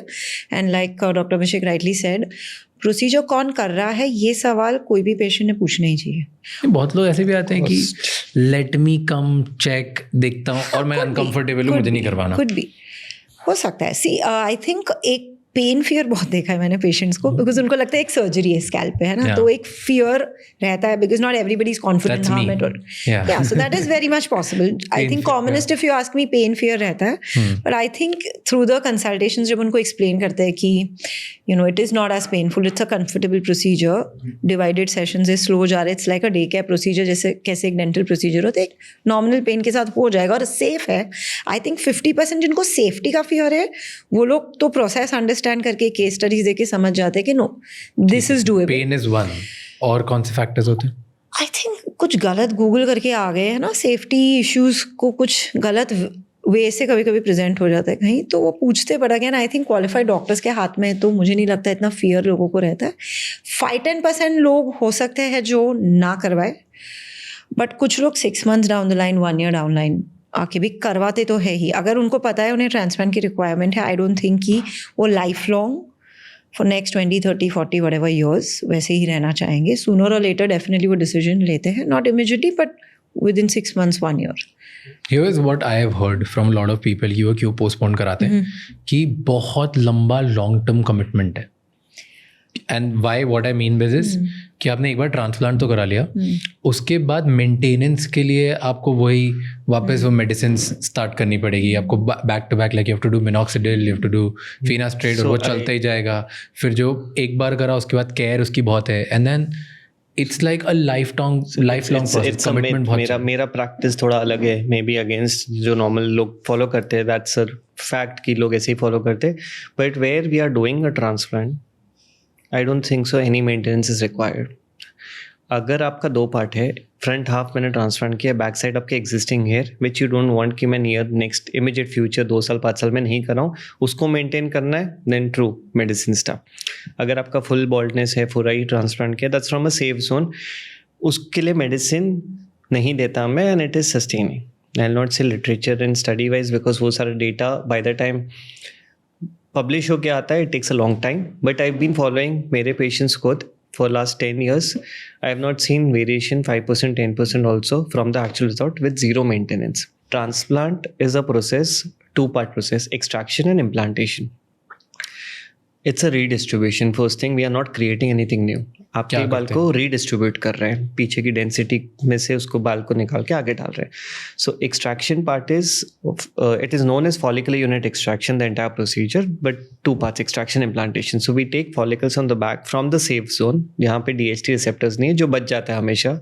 And like doctor Abhishek rightly said, procedure कौन कर रहा है ये सवाल कोई भी पेशेंट ने पूछना ही चाहिए. बहुत लोग ऐसे भी आते हैं कि लेट मी कम चेक, देखता हूँ और मैं अनकंफर्टेबल हूँ, मुझे नहीं करवाना. कुछ भी हो सकता है. सी आई थिंक एक पेन फियर बहुत देखा है मैंने पेशेंट्स को, बिकॉज उनको लगता है एक सर्जरी है स्कैल्प पे, है ना. तो एक फियर रहता है because not everybody is confident. हाँ मैं या so that is very much possible. I think commonest if you ask me, pain fear रहता है. But I think through the consultations जब उनको एक्सप्लेन करते हैं कि you know it is not as painful, it's a comfortable procedure, divided sessions है, slow जा रहे, it's like a day care procedure, जैसे कैसे एक डेंटल प्रोसीजर होता है, एक नॉर्मल पेन के साथ हो जाएगा और सेफ है. आई थिंक 50% जिनको सेफ्टी का फियर है वो लोग तो प्रोसेस अंडरस्टैंड करके केस स्टडीज देके समझ जाते हैं कि no this is doable. Pain is one. और कौन से फैक्टर्स होते हैं? आई थिंक कुछ गलत गूगल करके आ गए है ना, सेफ्टी इश्यूज को कुछ गलत वे से कभी कभी प्रेजेंट हो जाता है कहीं, तो वो पूछते पड़ा गया ना. आई थिंक क्वालिफाइड डॉक्टर्स के हाथ में, तो मुझे नहीं लगता इतना फियर लोगों को रहता है. 5-10% लोग हो सकते हैं जो ना करवाए, बट कुछ लोग 6 months down the line, 1 year down line आके भी करवाते तो है ही. अगर उनको पता है उन्हें ट्रांसप्लांट की रिक्वायरमेंट है, आई डोंट थिंक कि वो life long for next 20, 30, 40 whatever years वैसे ही रहना चाहेंगे. सूनर और लेटर डेफिनेटली वो डिसीजन लेते हैं, not immediately but with in 6 months, 1 year. Here is what I have heard from a lot of people कि वो क्यों पोस्टपोन कराते हैं, कि बहुत लंबा लॉन्ग टर्म कमिटमेंट है. And why what I mean by this, कि आपने एक बार ट्रांसप्लांट तो करा लिया, उसके बाद मेंटेनेंस के लिए आपको वही वापस वो मेडिसिन स्टार्ट करनी पड़ेगी आपको, back to back. Like you have to do minoxidil, you have to do finasteride, और वो चलता ही जाएगा. फिर जो एक बार करा उसके बाद केयर उसकी बहुत है, and then it's like a life long commitment. मेरा प्रैक्टिस थोड़ा अलग है, मे बी अगेंस्ट जो नॉर्मल लोग फॉलो करते हैं. दैट्स अ फैक्ट कि लोग ऐसे ही फॉलो करते हैं. But where we are doing a transplant, I don't think so any maintenance is required. अगर आपका 2 पार्ट है, फ्रंट हाफ मैंने ट्रांसप्लांट किया, बैक साइड आपके existing hair which you don't want कि मैं नियर नेक्स्ट इमीडिएट फ्यूचर 2 साल 5 साल में नहीं कर रहा हूँ, उसको मेंटेन करना है, देन ट्रू मेडिसिन स्टाफ. अगर आपका फुल बॉल्डनेस है, पूरा ही ट्रांसप्लांट किया, that's from a safe zone, उसके लिए मेडिसिन नहीं देता मैं, and it is sustaining. I will not say literature and study wise, because वो सारा data by the time publish होके आता है, it takes a long time. But I have been following मेरे पेशेंट्स को for last 10 years. I have not seen variation 5%, 10% also from the actual result with zero maintenance. Transplant is a process, 2-part process, extraction and implantation. It's a redistribution. First thing, we are not creating anything new. आपके बाल को redistribute कर रहे हैं, पीछे की density में से उसको बाल को निकाल के आगे डाल रहे हैं. So extraction part is, it is known as follicular unit extraction, the entire procedure, but 2 parts, extraction, implantation. So we take follicles on the back from the safe zone, यहाँ पे DHT रिसेप्टर्स नहीं है, जो बच जाता है हमेशा.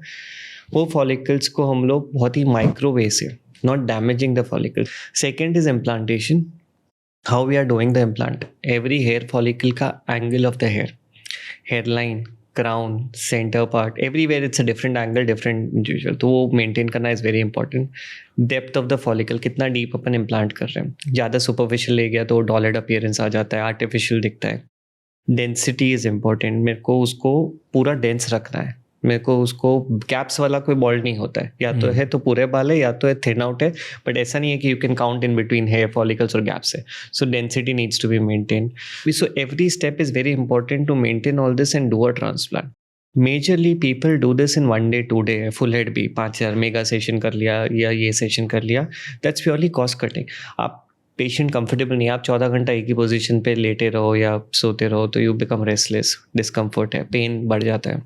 वो फॉलिकल्स को हम लोग बहुत ही माइक्रोवे से, not damaging the follicle. Second is implantation. How we are doing the implant, every hair follicle का angle of the hair, hairline, crown, centre part, everywhere it's a different angle, different individual. तो वो maintain करना is very important. Depth of the follicle, कितना deep अपन implant कर रहे हैं. ज़्यादा सुपरफिशियल ले गया तो डॉलेड अपीयरेंस आ जाता है, आर्टिफिशियल दिखता है. Density is important. मेरे को उसको पूरा डेंस रखना है, मेरे को उसको कैप्स वाला कोई बॉल्ड नहीं होता है, या तो है तो पूरे बाल है, या तो है थिन आउट है. बट ऐसा नहीं है कि you can count in between hair follicles और गैप्स है. So density needs to be maintain. So every step is very important to maintain all this and do a transplant. Majorly people do this in 1 day 2 day. Full head भी 5000 mega session कर लिया या ये session कर लिया, that's purely cost cutting. आप patient comfortable नहीं, आप 14 घंटा एक ही पोजीशन पे लेटे रहो या सोते रहो, तो यू बिकम रेस्टलेस, डिस्कम्फर्ट है, पेन बढ़ जाता है.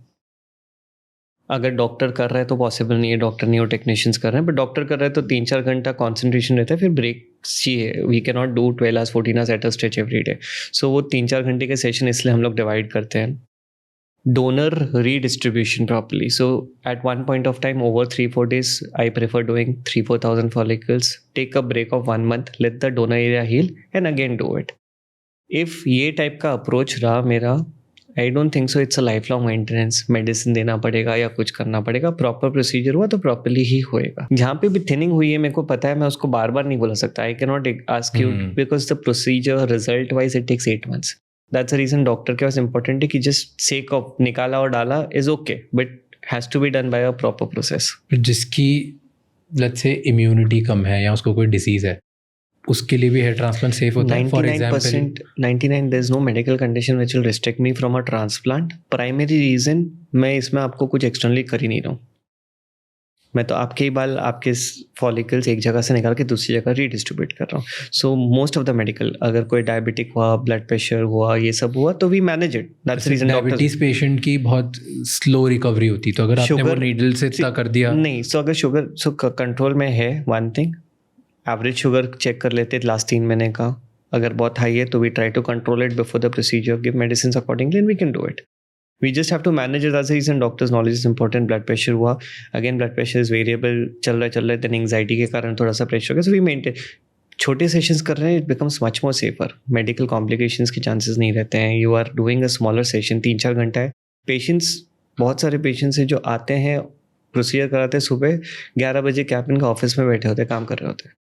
अगर डॉक्टर कर रहा है तो पॉसिबल नहीं है, डॉक्टर नहीं हो टेक्नीशियंस कर रहे हैं, बट डॉक्टर कर रहा है तो 3-4 घंटा कॉन्सेंट्रेशन रहता है, फिर ब्रेक चाहिए. We can not do 12 hours 14 hours at a stretch every day. So वो 3-4 घंटे के सेशन इसलिए हम लोग डिवाइड करते हैं. Donor redistribution properly. So at one point of time, over 3-4 days, I prefer doing 3,000-4,000 follicles. Take a break of 1 month, let the donor area heal, and again do it. If ये type का approach रहा मेरा, आई don't think so it's a life long maintenance. Medicine देना पड़ेगा या कुछ करना पड़ेगा. प्रॉपर प्रोसीजर हुआ तो प्रॉपरली ही होएगा. जहाँ पे भी थिनिंग हुई है मेरे को पता है, मैं उसको बार बार नहीं बोला सकता. I can not ask you because the procedure result wise it takes 8 months. That's the reason doctor के पास इंपॉर्टेंट है कि जस्ट सेक ऑफ निकाला और डाला is okay, but has to be done by a proper process. जिसकी let's say immunity कम है या उसको कोई डिसीज है, उसके लिए भी हेयर ट्रांसप्लांट सेफ होता है. For example 99 there is no medical condition which will restrict me from a transplant. Primary reason मैं इसमें आपको कुछ एक्सटर्नली कर ही नहीं रहा हूँ. मैं तो आपके ही बाल, आपके फॉलिकल्स एक जगह से निकाल के दूसरी जगह रीडिस्ट्रीब्यूट कर रहा हूँ. So most of the medical, अगर कोई डायबिटिक हुआ, ब्लड प्रेशर हुआ, ये सब हुआ तो we manage it. That's reason diabetes patient की बहुत स्लो रिकवरी होती है, तो अगर आपने वो नीडल से इतना कर दिया नहीं. सो अगर शुगर कंट्रोल में है, one thing, average sugar check कर लेते लास्ट 3 महीने का. अगर बहुत हाई है तो we try to control it before the procedure, give medicine accordingly and we can do it. We just have to manage it. That's the reason doctor's knowledge is important. Blood pressure हुआ, again blood pressure is variable, चल रहा है, then anxiety के कारण थोड़ा सा pressure हो गया. So we maintain. छोटे सेशंस कर रहे हैं, it becomes much more safer. Medical complications के chances नहीं रहते हैं. You are doing a smaller session, 3-4 घंटा है. Patients, बहुत सारे patients हैं जो आते हैं, प्रोसीजर कराते हैं सुबह 11 बजे, कैबिन का ऑफिस में बैठे होते हैं, काम कर रहे होते हैं.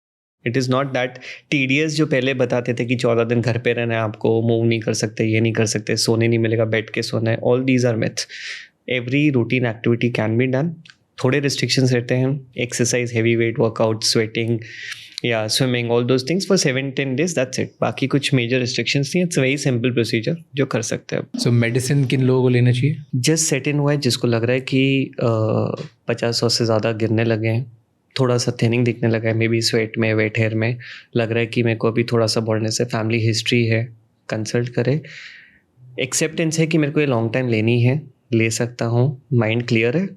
It is not that tedious जो पहले बताते थे कि 14 दिन घर पे रहना है, आपको मूव नहीं कर सकते, ये नहीं कर सकते, सोने नहीं मिलेगा, बैठ के सोना है. All these are myths. Every routine activity can be done. थोड़े रिस्ट्रिक्शंस रहते हैं, exercise, heavy weight workout, sweating या swimming, all those things for 7-10 days, that's it. बाकी कुछ मेजर रिस्ट्रिक्शंस नहीं. इट्स वेरी सिंपल प्रोसीजर जो कर सकते हैं. सो मेडिसिन किन लोगों को लेना चाहिए? जस्ट सेट इन हुआ है जिसको लग रहा है कि 50-100 से ज़्यादा गिरने लगे हैं, थोड़ा सा थिनिंग दिखने लगा है, मे बी स्वेट में, वेट हेयर में, लग रहा है कि मेरे को अभी थोड़ा सा बढ़ने से, फैमिली हिस्ट्री है, कंसल्ट करे. एक्सेप्टेंस है कि मेरे को ये लॉन्ग टाइम लेनी है, ले सकता हूँ, माइंड क्लियर है,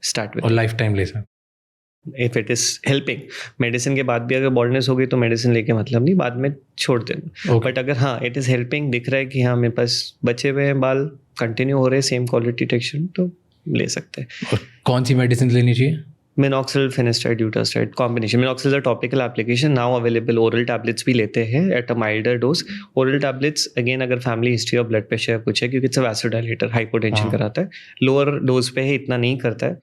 स्टार्ट विद. और लाइफ टाइम ले सकते. If it is helping. Medicine के बाद भी अगर बॉल्डनेस हो गई तो मेडिसिन लेके मतलब नहीं, बाद में छोड़ देना. बट अगर हाँ इट इज़ हेल्पिंग, दिख रहा है कि हाँ मेरे पास बचे हुए हैं बाल, कंटिन्यू हो रहे हैं सेम क्वालिटी टेक्सचर, तो ले सकते हैं. और कौन सी मेडिसिन लेनी चाहिए? Minoxidil, finasteride, dutasteride combination. Minoxidil is a topical application now available. Oral tablets भी लेते हैं at a milder dose. Oral tablets again अगर family history और blood pressure कुछ है, क्योंकि it's a vasodilator, hypotension कराता है. Lower dose पे है, इतना नहीं करता है,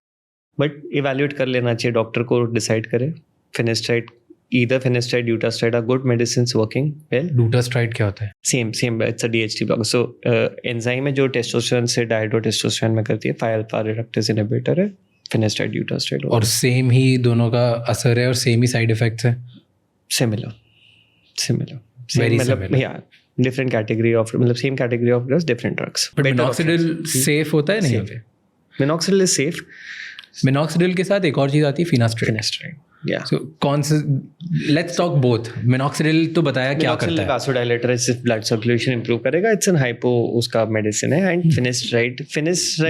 but evaluate कर लेना चाहिए, डॉक्टर को decide करे. Finasteride, either finasteride, dutasteride are good medicines working well. Dutasteride क्या होता है? Same, it's a DHT blocker. So enzyme है जो testosterone से dihydrotestosterone में करती है, 5-alpha reductase inhibitor है. फिनेस्टाइड, ड्यूटास्टाइड. और सेम ही दोनों का असर है और सेम ही साइड इफेक्ट्स है. Similar very similar. या डिफरेंट कैटेगरी ऑफ, मतलब same category of drugs, different drugs. But minoxidil safe होता है नहीं होता? Minoxidil is safe. मिनॉक्सिडिल के साथ एक और चीज आती है, फिनास्ट्राइड. सो कौन से, लेट्स टॉक बोथ. मिनॉक्सिडिल तो बताया क्या करता है? वासोडाइलेटर है, सिर्फ ब्लड सर्कुलेशन इंप्रूव करेगा. इट्स एन हाइपो उसका मेडिसिन है. एंड फिनेस्ट्राइड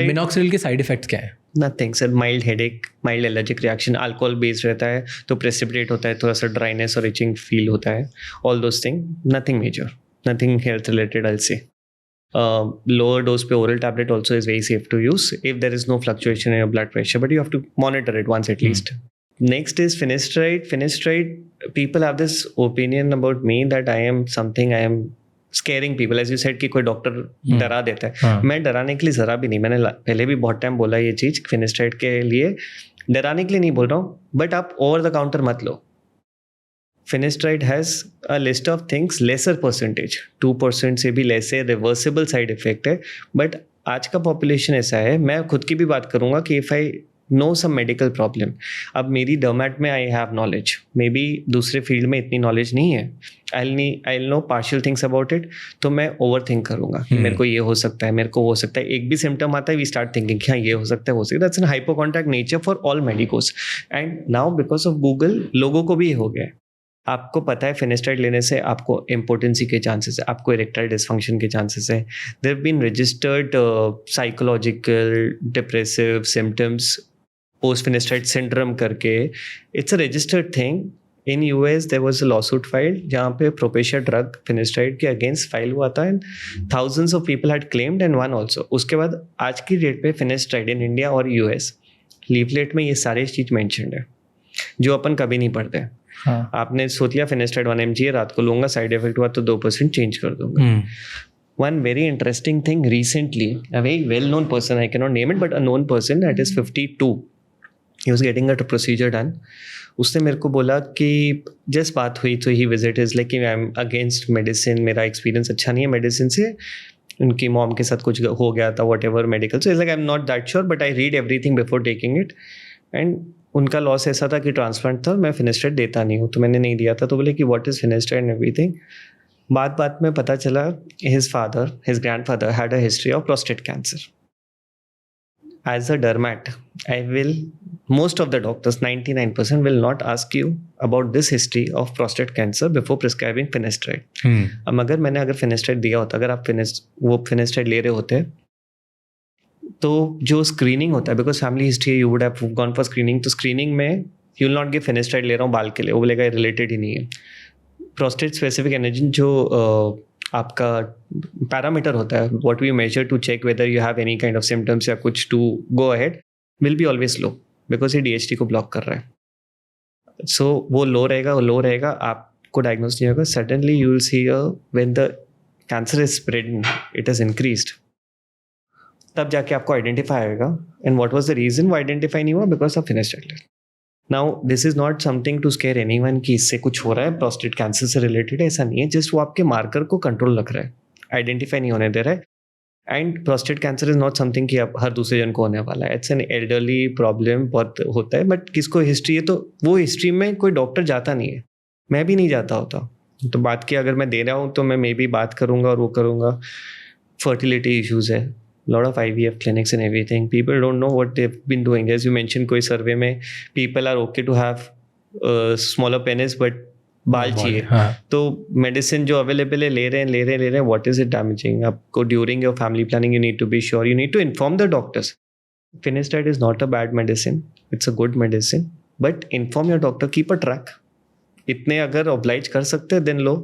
मिनॉक्सिडिल के साइड इफेक्ट्स क्या है? Nothing sir. Mild headache, mild allergic reaction, alcohol based रहता है तो प्रेसिपिटेट होता है, थोड़ा सा ड्राइनेस और इचिंग फील होता है. All those thing, nothing major, nothing health related. I say lower dose पे oral tablet also is very safe to use if there is no fluctuation in your blood pressure, but you have to monitor it once at least. Next is finasteride. People have this opinion about me that I am scaring people, as you said कि कोई doctor डरा देता है. मैं डराने के लिए ज़रा भी नहीं. मैंने पहले भी बहुत टाइम बोला ये चीज़, फिनेस्ट्राइड के लिए डराने के लिए नहीं बोल रहा हूँ, बट आप ओवर द काउंटर मत लो. Finasteride has a list of things, lesser percentage, 2% से भी लेस है, रिवर्सिबल साइड इफेक्ट है. बट आज का पॉपुलेशन ऐसा है, मैं खुद की भी बात करूँगा कि if I know some medical problem, अब मेरी डर्मेट में I have knowledge, maybe दूसरे फील्ड में इतनी नॉलेज नहीं है, I know partial things about it, तो मैं ओवर थिंक करूँगा कि मेरे को ये हो सकता है, मेरे को हो सकता है. एक भी सिम्टम आता है, वी स्टार्ट थिंकिंग हाँ ये हो सकता है, हो सकता है. That's an hypochondriac nature for all medicos. And now because of Google लोगों को भी ये हो गया है. आपको पता है फिनेस्टाइड लेने से आपको इम्पोर्टेंसी के चांसेस है, आपको इरेक्टाइल डिसफंक्शन के चांसेस है. There been registered psychological depressive symptoms post finasteride syndrome करके. It's a registered thing. In US there was a lawsuit filed जहाँ पे प्रोपेशिया ड्रग फिनेस्टाइड के अगेंस्ट फाइल हुआ था and thousands of people had claimed and one also. उसके बाद आज की डेट पे फिनेस्टाइड इन इंडिया और यूएस लीफलेट में ये सारे चीज़ मैंशनड है जो अपन कभी नहीं पढ़ते. हाँ. आपने सोच लिया फिनेस्टाइड 1 mg रात को लूंगा, साइड इफेक्ट हुआ तो 2% चेंज कर दूंगा. One very interesting thing recently, a very well-known person, I cannot name it, but a known person that is 52, he was getting a procedure done. उसने मेरे को बोला कि जस्ट बात हुई तो ही visit is like I am against medicine, मेरा एक्सपीरियंस अच्छा नहीं है मेडिसिन से, उनकी मॉम के साथ कुछ हो गया था what ever medical. So is like I am not that sure but I read everything before taking it. And उनका लॉस ऐसा था कि ट्रांसप्लांट था, मैं फिनेस्टाइड देता नहीं हूँ, तो मैंने नहीं दिया था. तो बोले कि what is finasteride and everything. बात में पता चला his grandfather had a history of prostate cancer. As a dermat I will, most of the doctors, 99% will not ask you about this history of prostate cancer before prescribing finasteride. अब अगर finasteride दिया होता, अगर आप वो finasteride ले रहे होते तो जो स्क्रीनिंग होता है, because family history you would have gone for screening, तो स्क्रीनिंग में यू विल नॉट गिव फिनेस्टाइड ले रहा हूँ बाल के लिए, वो बोलेगा रिलेटेड ही नहीं है. प्रोस्टेट स्पेसिफिक एनर्जी जो आपका पैरामीटर होता है, what we measure to check whether you have any kind of symptoms या कुछ to go ahead, will be always low because ये DHT को ब्लॉक कर रहा है. सो वो लो रहेगा, आपको डायग्नोस नहीं होगा. Suddenly you will see when the cancer is spread, it is increased, तब जाके आपको आइडेंटिफाई आएगा. And what was the reason वो आइडेंटिफाई नहीं हुआ? Because of finasteride. Now this is not something to scare anyone कि इससे कुछ हो रहा है प्रोस्टेट कैंसर से रिलेटेड, ऐसा नहीं है. जस्ट वो आपके मार्कर को कंट्रोल रख रहा है, आइडेंटिफाई नहीं होने दे रहा है. And prostate cancer is not something कि अब हर दूसरे जन को होने वाला है. इट्स एन एल्डरली प्रॉब्लम, बहुत होता है. बट किसको हिस्ट्री है तो वो हिस्ट्री में कोई डॉक्टर जाता नहीं है, मैं भी नहीं जाता होता. तो बात की अगर मैं दे रहा हूँ तो मैं मे बी बात करूँगा और वो करूँगा. फर्टिलिटी इश्यूज है, lot of IVF clinics and everything. People don't know what they've been doing. As you mentioned, कोई सर्वे में people are okay to have smaller penis but बाल चाहिए. तो मेडिसिन जो अवेलेबल है ले रहे हैं. What is it damaging? आपको during your family planning you need to be sure, you need to inform the doctors. Finasteride is not a bad medicine, it's a good medicine, but inform your doctor, keep a track. इतने अगर oblige कर सकते हैं then low.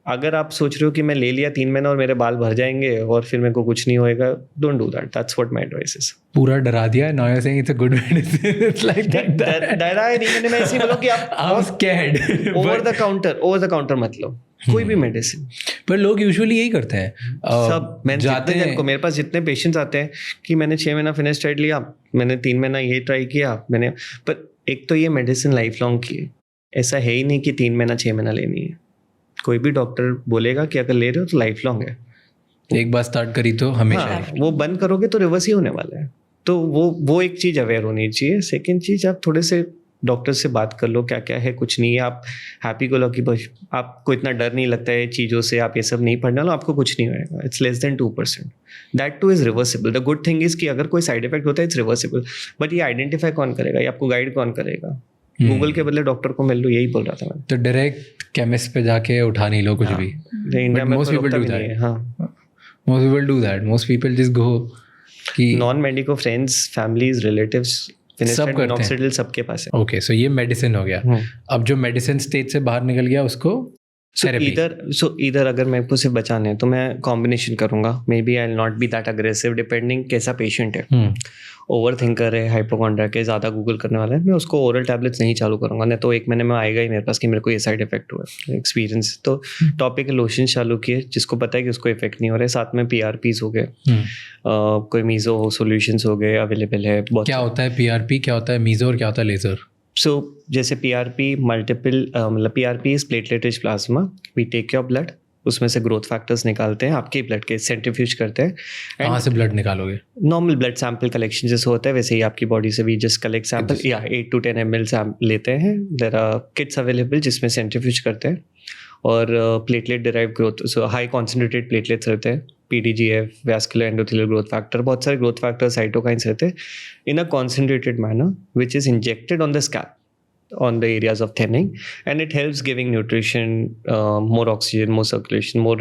अगर आप सोच रहे हो कि मैं ले लिया 3 महीना और मेरे बाल भर जाएंगे और फिर मेरे को कुछ नहीं होएगा, don't do that. That's what my advice is. पूरा डरा दिया. Now you are saying it's a good medicine. It's like डरा है नहीं, मैं ऐसे ही बोलूं कि आप स्कैर्ड. ओवर द काउंटर मत लो कोई भी मेडिसिन. पर लोग यूजुअली यही करते हैं. सब मैं जाते हैं मेरे पास जितने पेशेंट्स आते हैं कि मैंने 6 महीना फिनेस्टाइड लिया, मैंने 3 महीना ये ट्राई किया मैंने, पर एक तो ये मेडिसिन लाइफ लॉन्ग की है. ऐसा है ही नहीं कि 3 महीना 6 महीना लेनी है. कोई भी डॉक्टर बोलेगा कि अगर ले रहे हो तो लाइफ लॉन्ग है. एक बार स्टार्ट करी तो हमेशा. हाँ, वो बंद करोगे तो रिवर्स ही होने वाला है. तो वो एक चीज़ अवेयर होनी चाहिए. सेकेंड चीज़, आप थोड़े से डॉक्टर से बात कर लो क्या क्या है, कुछ नहीं है. आप हैप्पी को लो कि बस आपको इतना डर नहीं लगता है चीज़ों से, आप ये सब नहीं पढ़ना लो, आपको कुछ नहीं होएगा. It's less than 2%. That two is reversible. The good thing is कि अगर कोई साइड इफेक्ट होता है इट्स रिवर्सिबल. बट ये आइडेंटिफाई कौन करेगा, ये आपको गाइड कौन करेगा? गूगल के बदले डॉक्टर को मिल लो, यही बोल रहा था मैं. तो डायरेक्ट केमिस्ट पे जाके उठा नहीं लो कुछ भी. इंडिया में most people do that. Most people do that. Most people just go कि non medico friends, families, relatives, सब करते हैं. सबके पास है. ओके, सो ये मेडिसिन हो गया. अब जो मेडिसिन स्टेज से बाहर निकल गया उसको इधर अगर मेरे को सिर्फ बचाने हैं तो मैं कॉम्बिनेशन करूंगा. Maybe I will not be that aggressive depending कैसा पेशेंट है. ओवर थिंकर है, हाइपोकॉन्ड्रिया है, ज़्यादा गूगल करने वाला है, मैं उसको ओरल टैबलेट्स नहीं चालू करूंगा. नहीं तो 1 महीने में आएगा ही मेरे पास कि मेरे को ये साइड इफेक्ट हुआ है, एक्सपीरियंस. तो टॉपिकल लोशन चालू किए जिसको पता है कि उसको इफेक्ट नहीं हो रहा है. साथ में PRPs हो गए, कोई मीजो सोल्यूशंस हो गए, अवेलेबल है. क्या होता है PRP, क्या होता है मीजो और क्या होता है लेजर? सो जैसे PRP मल्टीपल मतलब PRP is platelet rich plasma. We take your blood, उसमें से ग्रोथ फैक्टर्स निकालते हैं, आपके ब्लड के सेंट्रीफ्यूज करते हैं. कहाँ से ब्लड निकालोगे? नॉर्मल ब्लड सैंपल कलेक्शन जैसे होता है वैसे ही आपकी बॉडी से वी जस्ट कलेक्ट सैंपल. या 8 to 10 ml लेते हैं. देयर आर किट्स अवेलेबल जिसमें सेंट्रीफ्यूज करते हैं और platelet derive growth, so high concentrated platelets रहते हैं, PDGF, vascular endothelial growth factor, बहुत सारे ग्रोथ फैक्टर, साइटोकाइंस रहते हैं in a concentrated manner which is injected on the scalp. on the areas of thinning, and it helps giving nutrition, more oxygen, more circulation, more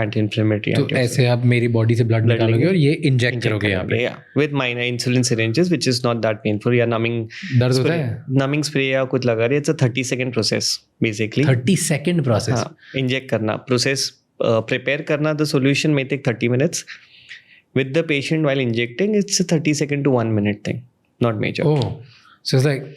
anti-inflammatory. तो ऐसे आप मेरी body से blood निकालोगे लेंगे, और ये इंजेक्ट करोगे यहाँ पे? yeah, with minor insulin syringes, which is not that painful. या numbing दर्द होता spray, है? numbing spray या कुछ लगा रही है, it's a 30-second process basically. 30-second process. हाँ, इंजेक्ट करना, प्रोसेस प्रिपेयर करना, the solution may take 30 minutes. With the patient while injecting, it's a 30-second to 1 minute thing, not major. Oh, so it's like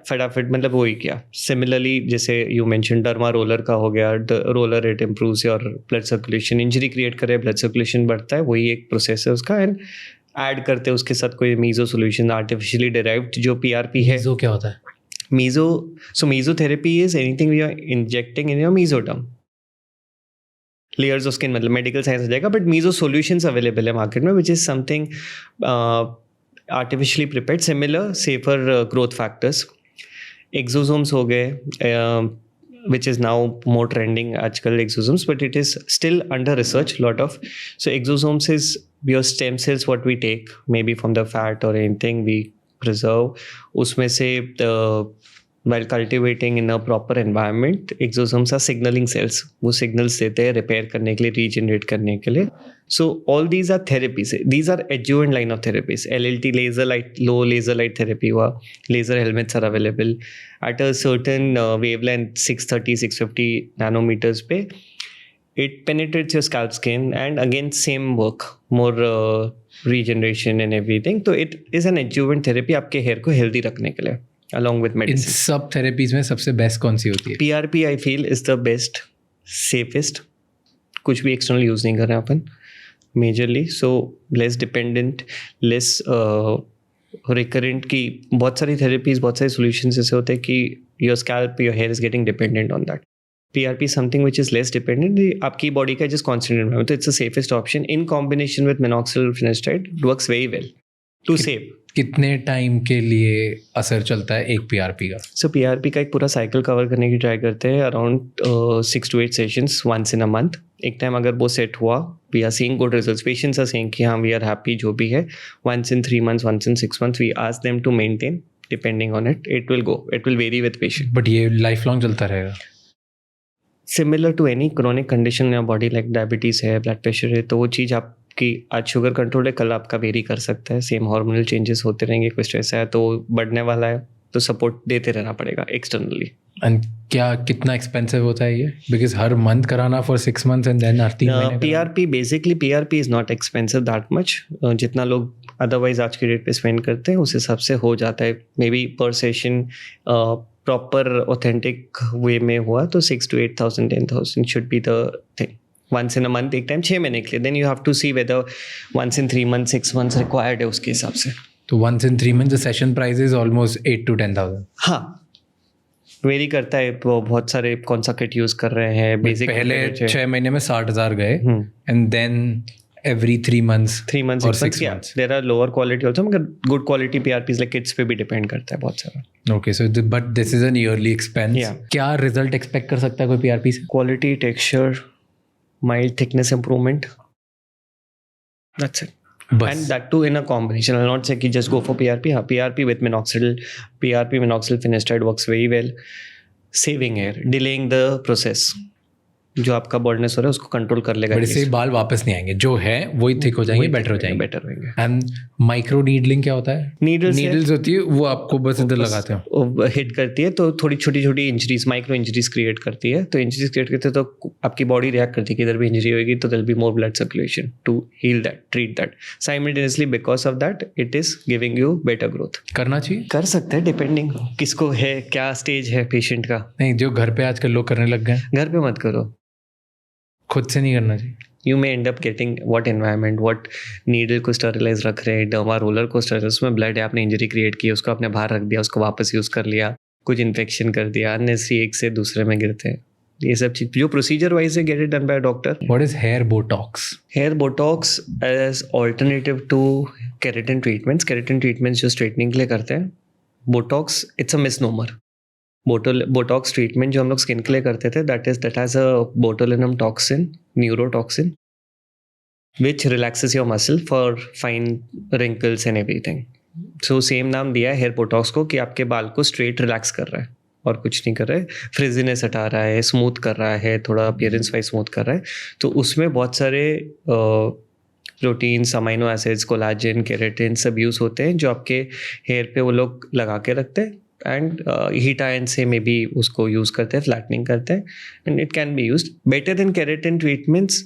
फटाफट, मतलब वही क्या. Similarly जैसे you mention derma roller का हो गया, roller it improves your blood circulation, injury create करे, blood circulation बढ़ता है, वही एक प्रोसेस है उसका. एंड ऐड करते हैं उसके साथ कोई मीजो सोल्यूशन आर्टिफिशियली डिराइव्ड जो पीआरपी है. मीजो क्या होता है? Mesotherapy is anything we are injecting in your mesoderm layers of skin. मतलब मेडिकल साइंस हो जाएगा, बट मीजो सॉल्यूशंस अवेलेबल है मार्केट में, which is something artificially prepared, similar safer growth factors. Exosomes हो गए, which is now more trending आजकल exosomes, but it is still under research lot of. So exosomes is your stem cells what we take maybe from the fat or anything we preserve. उसमें से while cultivating in a proper environment, exosomes are signaling cells. वो signals देते हैं repair करने के लिए, regenerate करने के लिए. So all these are therapies. These are adjuvant line of therapies. LLT, laser light, low laser light therapy हुआ, laser helmets are available at a certain wavelength 630, 650 nanometers पे. It penetrates your scalp skin and again same work, more regeneration and everything. So it is an adjuvant therapy आपके hair को healthy रखने के लिए, along with in medicine. सब therapies में सबसे best कौन सी होती है? PRP I feel is the best, safest. कुछ भी एक्सटर्नल यूज नहीं कर रहे हैं अपन majorly, so less dependent, less recurrent. की बहुत सारी थेरेपीज, बहुत सारे सॉल्यूशंस ऐसे होते हैं कि your scalp, your hair is getting dependent on that. PRP something which is less dependent, आपकी बॉडी का जस्ट कॉन्स्टेंट एनवायरनमेंट. तो it's the safest option in combination with minoxidil finasteride, works very well to save. कितने time के लिए असर चलता है एक पीआरपी का? सो PRP का एक पूरा साइकिल कवर करने की ट्राई करते हैं, around 6 to 8 sessions once in a month. एक टाइम अगर वो सेट हुआ, we are seeing good results, patients are saying कि हाँ वी आर हैप्पी, जो भी है. Once in 3 months, once in 6 months, we ask them to maintain, depending on it, it will go, it will vary with patient. But ये life long चलता रहेगा? Similar to any chronic condition in body, like diabetes है, blood pressure है, तो वो चीज़ आपकी आज sugar control है, कल आपका वेरी कर सकता है. सेम हार्मोनल चेंजेस होते रहेंगे, कुछ ऐसा है तो बढ़ने वाला है, तो सपोर्ट देते रहना पड़ेगा एक्सटर्नली. एंड क्या कितना एक्सपेंसिव होता है ये? बिकॉज हर मंथ कराना फॉर 6 months एंड देन हर 3 महीने. PRP basically, PRP is not expensive that much. जितना लोग अदरवाइज आज के डेट पे स्पेंड करते हैं उस हिसाब से हो जाता है. मे बी पर सेशन प्रॉपर ऑथेंटिक वे में हुआ तो 6 to 8,000, 10,000 should be the thing. Once in a month, एक टाइम 6 महीने के लिए. Then you have to see whether once in 3 months, 6 months required है उसके हिसाब से. तो once in 3 months the session price is almost 8 to 10,000. हाँ, वेरी करता है. बहुत सारे कौन सा किट यूज कर रहे हैं. बेसिक पहले 6 महीने में 60,000 गए and then every 3 months 3 months or 6 6 months. There are lower quality also, मगर good quality PRPs like kits पे भी डिपेंड करता है बहुत सारा. Okay, so but this is an yearly expense. Yeah. क्या रिजल्ट एक्सपेक्ट कर सकता है कोई पीआरपी से? Quality, texture, mild thickness improvement. That's it. बस. And that too in a combination. I'll not say कि just go for PRP. हाँ, PRP with minoxidil, PRP minoxidil finasteride works very well. Saving hair, delaying the process. जो आपका baldness हो रहा है उसको control कर लेगा. बट इससे बाल वापस नहीं आएंगे, जो है वही थिक हो जाएंगे, बेटर हो जाएंगे. बेटर होंगे. एंड माइक्रो नीडलिंग क्या होता है? नीडल्स होती है, वो आपको बस इधर लगाते हैं, हिट करती है तो थोड़ी छोटी छोटी इंजरीज, माइक्रो इंजरीज क्रिएट करती है. तो इंजरीज क्रिएट करती है तो आपकी बॉडी रिएक्ट करती है कि इधर भी इंजरी होगी तो there will be more blood circulation to heal that, treat that. Simultaneously because of that it is giving you better growth. करना चाहिए. कर सकते हैं डिपेंडिंग किसको है, क्या स्टेज है पेशेंट का. नहीं, जो घर पे आजकल लोग करने लग गए. घर पे मत करो, खुद से नहीं करना चाहिए. You may and up getting what environment, what needle को स्टरलाइज रख रहे हैं, डर्मा रोलर को स्टरलाइज, उसमें ब्लड है, आपने इंजरी क्रिएट की, उसको आपने बाहर रख दिया, उसको वापस यूज़ कर लिया, कुछ इन्फेक्शन कर दिया, अननेसेसरी एक से दूसरे में गिरते हैं. ये सब चीज जो प्रोसीजर वाइज है, get it done by doctor. What is hair botox? Hair botox as alternative to keratin treatments. Keratin treatments जो स्ट्रेटनिंग के लिए करते हैं, botox it's a misnomer. Botox treatment जो हम लोग स्किन के लिए करते थे, that has a botulinum toxin, neurotoxin, which relaxes your muscle for fine wrinkles and everything. So same नाम दिया है हेयर बोटॉक्स को कि आपके बाल को स्ट्रेट रिलैक्स कर रहा है और कुछ नहीं कर रहा है, फ्रिजीनेस हटा रहा है, स्मूथ कर रहा है, थोड़ा अपीयरेंस वाइज स्मूथ कर रहा है। तो उसमें बहुत सारे proteins, amino acids, collagen, keratin सब यूज़ होते हैं जो आपके हेयर पे वो लोग लगा के रखते हैं एंड हीट आयन से मे बी उसको यूज़ करते हैं, फ्लैटनिंग करते हैं and it can be used better than keratin treatments,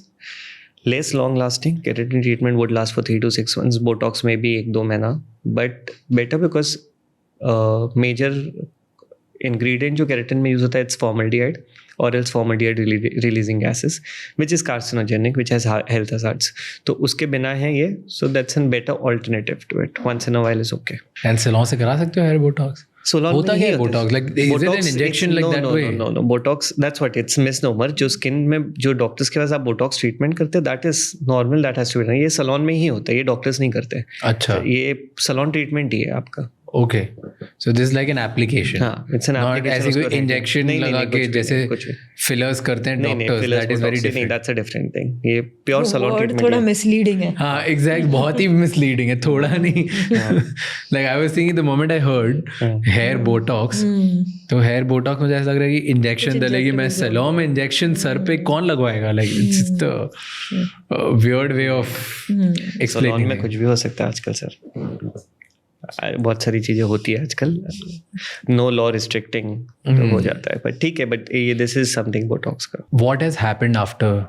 less long lasting. Keratin treatment would last for 3 to 6 months. Botox में भी 1-2 महीना, but better because major ingredient जो keratin में use होता है it's formaldehyde or else formaldehyde releasing gases which is carcinogenic, which has health hazards. तो उसके बिना है ये, so that's a better alternative to it. Once in a while is okay. And salon से करा सकते हो हेयर बोटॉक्स? Salon होता में क्या ही है होता Botox? Like is it an injection like that way? No. Botox, that's what it's misnomer. जो स्किन में जो डॉक्टर्स के पास आप बोटॉक्स ट्रीटमेंट करते हैं that is normal, that has to be, ये सैलून में ही होता है, ये डॉक्टर्स नहीं करते. अच्छा, ये सैलून ट्रीटमेंट ही है आपका. Okay, so this like an application. हाँ, it's an application. ऐसे कोई इंजेक्शन लगा के जैसे फिलर्स करते हैं doctors, that is very different. That's a different thing. ये प्योर सैलून ट्रीटमेंट थोड़ा मिसलीडिंग है. हाँ एग्जैक्ट, बहुत ही मिसलीडिंग है, थोड़ा नहीं. Like I was thinking the moment I heard hair botox, तो हेयर बोटॉक्स मुझे ऐसा लग रहा है कि इंजेक्शन डलेगी. मैं सैलून में इंजेक्शन सर पे कौन लगवाएगा? Like it's the weird way of explaining. Salon में कुछ भी हो सकता है आजकल सर, बहुत सारी चीज़ें होती है आजकल, नो लॉ रिस्ट्रिक्टिंग तो हो जाता है. बट ठीक है, बट ये दिस इज समथिंग बोटॉक्स का. What has happened after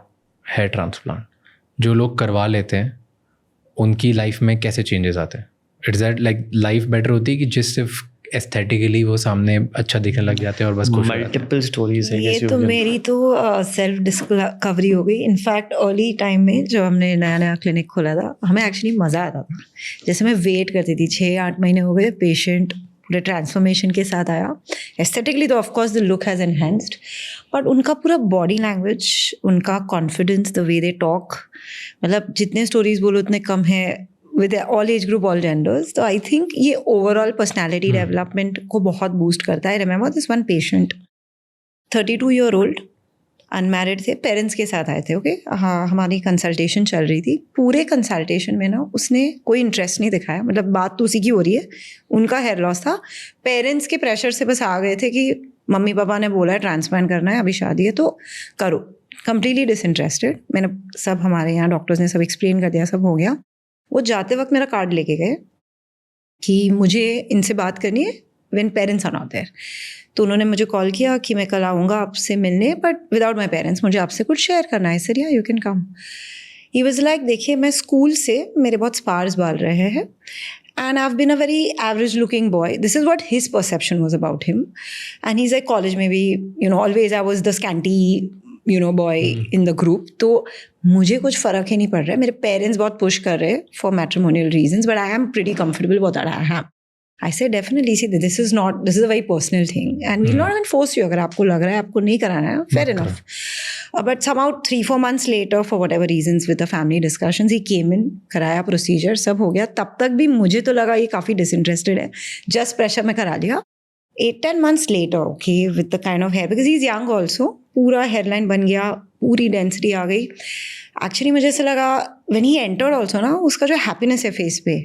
hair transplant? जो लोग करवा लेते हैं उनकी लाइफ में कैसे चेंजेस आते हैं? It's that like life better होती है कि जिस सिर्फ एस्थेटिकली वो सामने अच्छा दिखने लग जाते हैं और बस खुश हो जाते हैं? मल्टीपल स्टोरीज है. ये तो मेरी तो सेल्फ डिस्कवरी हो गई. इनफैक्ट अर्ली टाइम में जब हमने नया नया क्लिनिक खोला था, हमें एक्चुअली मज़ा आता था. जैसे मैं वेट करती थी, 6-8 महीने हो गए, पेशेंट पूरे ट्रांसफॉर्मेशन के साथ आया. एस्थेटिकली तो of course the look has enhanced, but उनका पूरा बॉडी लैंग्वेज, उनका confidence, the way they talk, मतलब जितने स्टोरीज बोलो उतने कम है. with all age group, all genders. तो I think ये overall personality development को बहुत boost करता है. I remember this one patient, 32-year-old, unmarried थे, पेरेंट्स के साथ आए थे. ओके, हाँ, हमारी कंसल्टेशन चल रही थी. पूरे कंसल्टेशन में ना उसने कोई इंटरेस्ट नहीं दिखाया. मतलब बात तो उसी की हो रही है, उनका हेयर लॉस था, पेरेंट्स के प्रेशर से बस आ गए थे कि मम्मी पापा ने बोला है ट्रांसप्लांट करना है, अभी शादी है तो करो. Completely disinterested. मैंने सब, हमारे यहाँ डॉक्टर्स ने सब एक्सप्लेन कर दिया, सब हो गया. वो जाते वक्त मेरा कार्ड लेके गए कि मुझे इनसे बात करनी है when parents are not there. तो उन्होंने मुझे कॉल किया कि मैं कल आऊँगा आपसे मिलने, बट विदाउट माई पेरेंट्स, मुझे आपसे कुछ शेयर करना है. सर, या you can come. He was like, देखिए मैं स्कूल से मेरे बहुत स्पार्स बाल रहे हैं and I've been a very average looking boy. This is what his perception was about him. And he's like, college maybe, always I was the scanty, boy in the group. तो मुझे कुछ फ़र्क ही नहीं पड़ रहा है. मेरे पेरेंट्स बहुत पुश कर रहे हैं for matrimonial reasons, but I am pretty comfortable with what I am. I say definitely, see, this is a very personal thing and we'll not even force you. अगर आपको लग रहा है आपको नहीं कराना है, fair enough. But somehow 3-4 months later, for whatever reasons, with the family discussions, he came in, कराया procedure, सब हो गया. तब तक भी मुझे तो लगा ये काफ़ी disinterested है, just pressure में करा लिया. 8-10 months later, okay, with the kind of hair, because he's young also, पूरा हेयरलाइन बन गया, पूरी डेंसिटी आ गई. एक्चुअली मुझे ऐसा लगा व्हेन ही एंटर्ड ऑल्सो ना, उसका जो हैप्पीनेस है फेस पे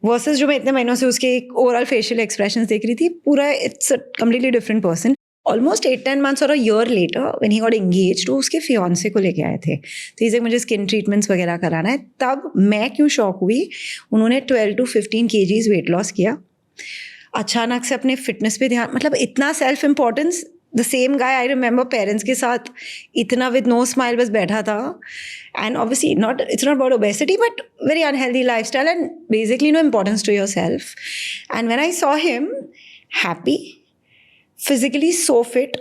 वर्सेस जो मैं इतने महीनों से उसके ओवरऑल फेशियल एक्सप्रेशंस देख रही थी, पूरा it's a completely different person. Almost 8-10 months और a year later when he got engaged, वो उसके फियांसे को लेके आए थे. तो इसे मुझे स्किन ट्रीटमेंट्स वगैरह कराना है. तब मैं क्यों शॉक हुई, उन्होंने 12 to 15 kgs वेट लॉस किया. अचानक से अपने फिटनेस पे ध्यान, मतलब इतना self importance. The same guy I remember parents के साथ इतना विद नो स्माइल बस बैठा था. And obviously it's not about obesity but very unhealthy life style and basically no importance to your self. And when I saw him happy, physically so fit,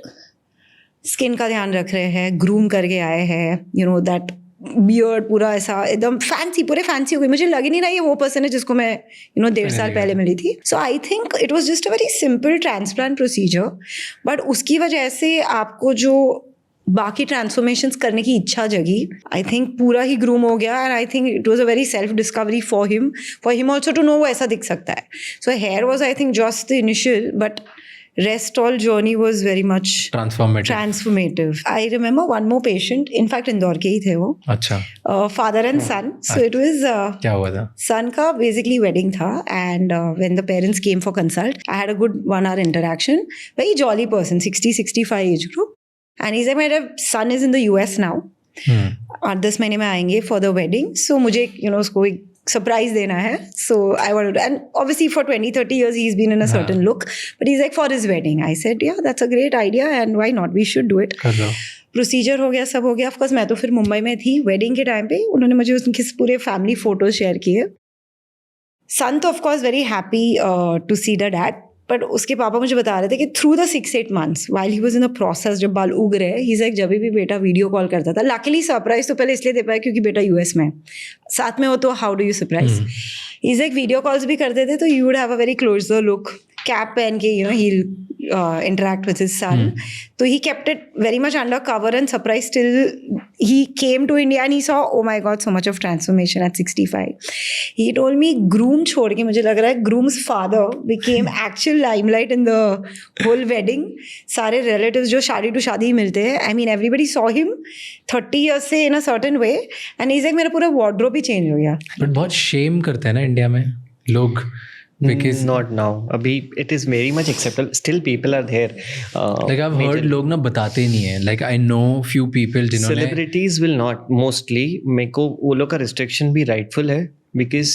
skin का ध्यान रख रहे हैं, groom करके आए हैं, दैट बियर्ड पूरा ऐसा एकदम फैंसी, पूरे फैंसी हो गई. मुझे लग ही नहीं रहा ये वो पर्सन है जिसको मैं 1.5 साल पहले मिली थी. So I think it was just a very simple transplant procedure, but उसकी वजह से आपको जो बाकी ट्रांसफॉर्मेशंस करने की इच्छा जगी, आई थिंक पूरा ही ग्रूम हो गया. And I think it was a very self discovery for him also to know वो ऐसा दिख सकता है. So hair was I think just the initial, but rest all journey was very much transformative. I remember one more patient, in fact Indore के ही थे वो, अच्छा, father and son. So it was क्या हुआ था? son का basically wedding था, and when the parents came for consult, I had a good 1 hour interaction. Very jolly person, 60-65 age group, and he said my son is in the US now. 8-10 महीने में आएंगे for the wedding, so मुझे उसको एक surprise देना है. So I wanted, and obviously for 20-30 years he's been in a certain look, but he's like for his wedding. I said yeah, that's a great idea and why not, we should do it. कर लो. Procedure हो गया, सब हो गया. Of course मैं तो फिर मुंबई में थी वेडिंग के टाइम पे. उन्होंने मुझे उनके पूरे फैमिली फोटोज शेयर किए. सन तो of course very happy to see the dad, but उसके पापा मुझे बता रहे थे कि through the 6-8 months while he was in the process, जब बाल उग रहे, ही लाइक जब भी बेटा वीडियो कॉल करता था. लकीली सरप्राइज तो पहले इसलिए दे पाया क्योंकि बेटा यूएस में साथ में हो, तो how do you surprise. He like video calls भी करते थे तो you would have a very closer look, cap पहन के ही interact with his son. So he kept it very much under cover and surprised till he came to India and he saw, oh my God, so much of transformation at 65. He told me groom छोड़ के मुझे लग रहा है groom's father became actual limelight in the whole wedding. सारे relatives जो शादी to शादी मिलते हैं, I mean everybody saw him 30 years से in a certain way and he's like मेरा पूरा wardrobe ही change हो गया. But बहुत shame करते हैं ना इंडिया में लोग. Because not now. अभी it is very much acceptable. Still people are there. Like I've heard लोग ना बताते ही नहीं है. Like I know few people जिन्होंने Celebrities will not mostly. मेरे को वो लोग का restriction भी rightful है because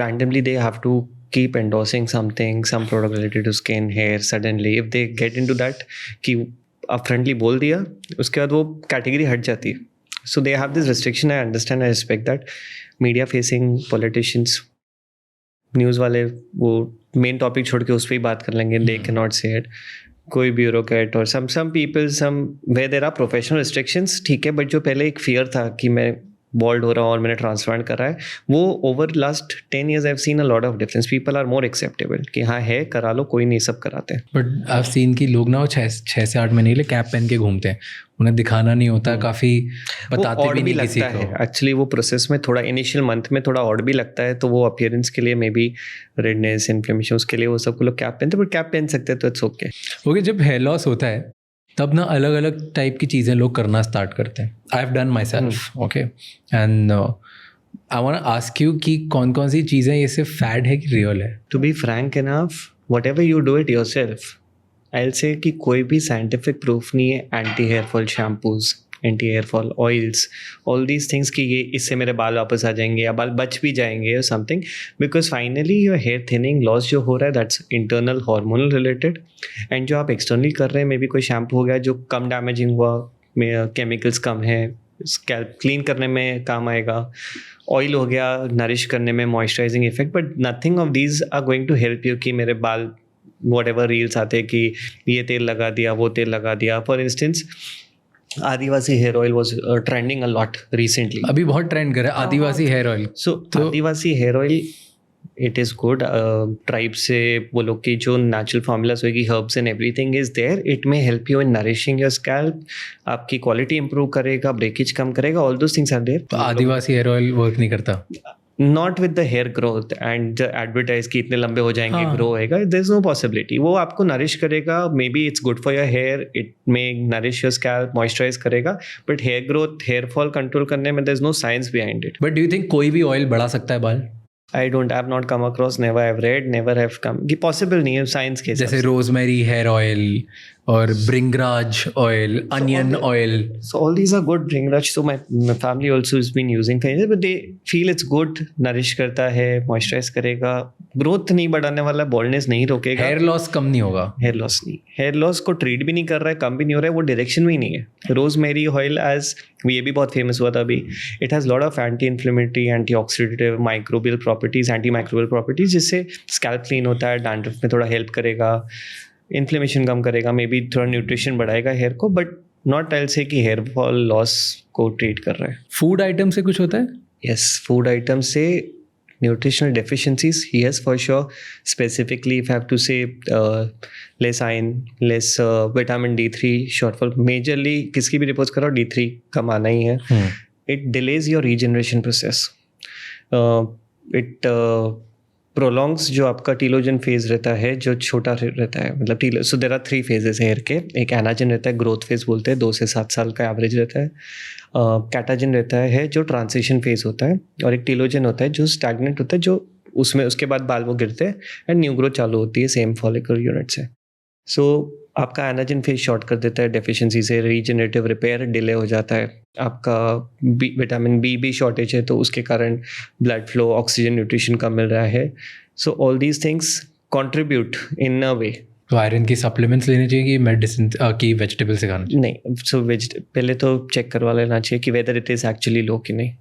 randomly they have to keep endorsing something, some product related to skin, hair. Suddenly if they get into that कि upfrontly बोल दिया, उसके बाद वो category हट जाती है. So they have this restriction. I understand. I respect that. Media facing politicians, news वाले वो मेन टॉपिक छोड़ के उस पर ही बात कर लेंगे. They can not say it. कोई ब्यूरोक्रेट और some people some way there are professional restrictions, ठीक है, बट जो पहले एक फियर था कि मैं बॉल्ड हो रहा हूँ और मैंने ट्रांसप्लांट करा है, वो over last 10 years I have seen a lot of difference. People are more acceptable कि हाँ है, करा लो, कोई नहीं, सब कराते हैं. बट आई हैव सीन कि लोग ना वो 6 से 8 महीने के लिए कैप पहन के घूमते हैं. उन्हें दिखाना नहीं होता, काफ़ी बताते भी नहीं किसी को. एक्चुअली वो प्रोसेस में थोड़ा इनिशियल मंथ में थोड़ा ऑड भी लगता है, तो वो अपीयरेंस के लिए मे बी रेडनेस, इन्फ्लेमेशन, उसके लिए वो सब लोग कैप पहनते हैं. बट कैप पहन सकते हैं तो इट्स ओके. ओके, जब हेयर लॉस होता है तब ना अलग अलग टाइप की चीज़ें लोग करना स्टार्ट करते हैं. I have done my self, okay, and I want to ask you कि कौन कौन सी चीज़ें ये सिर्फ फैड है कि रियल है. To be frank enough, whatever you do it yourself, I will say कि कोई भी साइंटिफिक प्रूफ नहीं है anti hair fall shampoos, anti hair fall oils, all these things कि ये इससे मेरे बाल वापस आ जाएंगे या बाल बच भी जाएंगे और something. Because finally your hair thinning loss जो हो रहा है that's internal hormonal related. And जो आप एक्सटर्नली कर रहे हैं, मे बी कोई शैम्पू हो गया जो कम डैमेजिंग हुआ, में केमिकल्स कम है, स्कैल्प क्लीन करने में काम आएगा. ऑयल हो गया नरिश करने में, moisturising effect, but nothing of these are going to help you कि मेरे बाल whatever रील्स आते हैं कि ये तेल लगा दिया, वो तेल लगा दिया. For instance Adivasi hair oil was trending a lot recently. अभी बहुत ट्रेंड कर रहा है Adivasi hair oil. So Adivasi hair oil it is good. Tribe से वो लोग की जो नेचुरल फॉर्मूलाज होगी, herbs and everything is there. It may help you in nourishing your scalp. आपकी क्वालिटी इंप्रूव करेगा, ब्रेकेज कम करेगा, all those things are there. तो आदिवासी हेयर ऑयल वर्क नहीं करता. Not with the hair growth and advertise कि इतने लंबे हो जाएंगे, ग्रो होएगा. There is no possibility. वो आपको नरिश करेगा, maybe it's good for your hair, it may nourish your scalp, moisturise करेगा, but hair growth, hair fall control करने में there is no science behind it. But do you think कोई भी oil बढ़ा सकता है बाल? I have not come across, never have read, never have come. कि possible नहीं है साइंस के. जैसे रोजमेरी हेयर ऑयल और bhringraj oil, onion oil. So all these are good. Bringraj, so my family also has been using things, but they feel it's good. Nourish करता है, moisturize करेगा, growth नहीं बढ़ाने वाला, बॉल्डनेस नहीं रोकेगा, हेयर लॉस कम नहीं होगा. हेयर लॉस नहीं, हेयर लॉस को ट्रीट भी नहीं कर रहा है, कम भी नहीं हो रहा है, वो डायरेक्शन में ही नहीं है. रोजमेरी ऑयल एज ये भी बहुत फेमस हुआ था अभी. It has lot of anti inflammatory, anti oxidative, microbial properties, anti microbial properties, जिससे स्कैल्प क्लीन होता है, डैंड्रफ में थोड़ा हेल्प करेगा, इन्फ्लेमेशन कम करेगा, मे बी थोड़ा न्यूट्रिशन बढ़ाएगा हेयर को, बट नॉट आई से कि हेयर फॉल लॉस को ट्रीट कर रहा है. फूड आइटम से कुछ होता है? यस, फूड आइटम से nutritional deficiencies, yes, for sure. Specifically, if I have to say less iron, less vitamin D3 shortfall, majorly किसकी भी रिपोर्ट्स करो D3 कम आना ही है. It delays your regeneration process. It prolongs जो आपका टीलोजन फेज रहता है जो छोटा रहता है, मतलब so there are 3 phases hair के. एक एनाजन रहता है, ग्रोथ फेज बोलते हैं, 2 से 7 साल का एवरेज रहता है. कैटाजन रहता है जो ट्रांजिशन फेज होता है, और एक टीलोजन होता है जो स्टैग्नेंट होता है, जो उसमें उसके बाद बाल वो गिरते हैं एंड न्यू ग्रोथ चालू होती है सेम फॉलिकल यूनिट से. सो आपका एनाजन फेज शॉर्ट कर देता है डेफिशिएंसी से, रीजनरेटिव रिपेयर डिले हो जाता है. आपका विटामिन बी भी शॉर्टेज है तो उसके कारण ब्लड फ्लो, ऑक्सीजन, न्यूट्रिशन कम मिल रहा है. So all these things contribute in a way. तो आयरन की सप्लीमेंट्स लेने चाहिए कि मेडिसिन की वेजिटेबल से खाना चाहिए? नहीं, सो पहले तो चेक करवा लेना चाहिए कि whether it is actually low कि नहीं.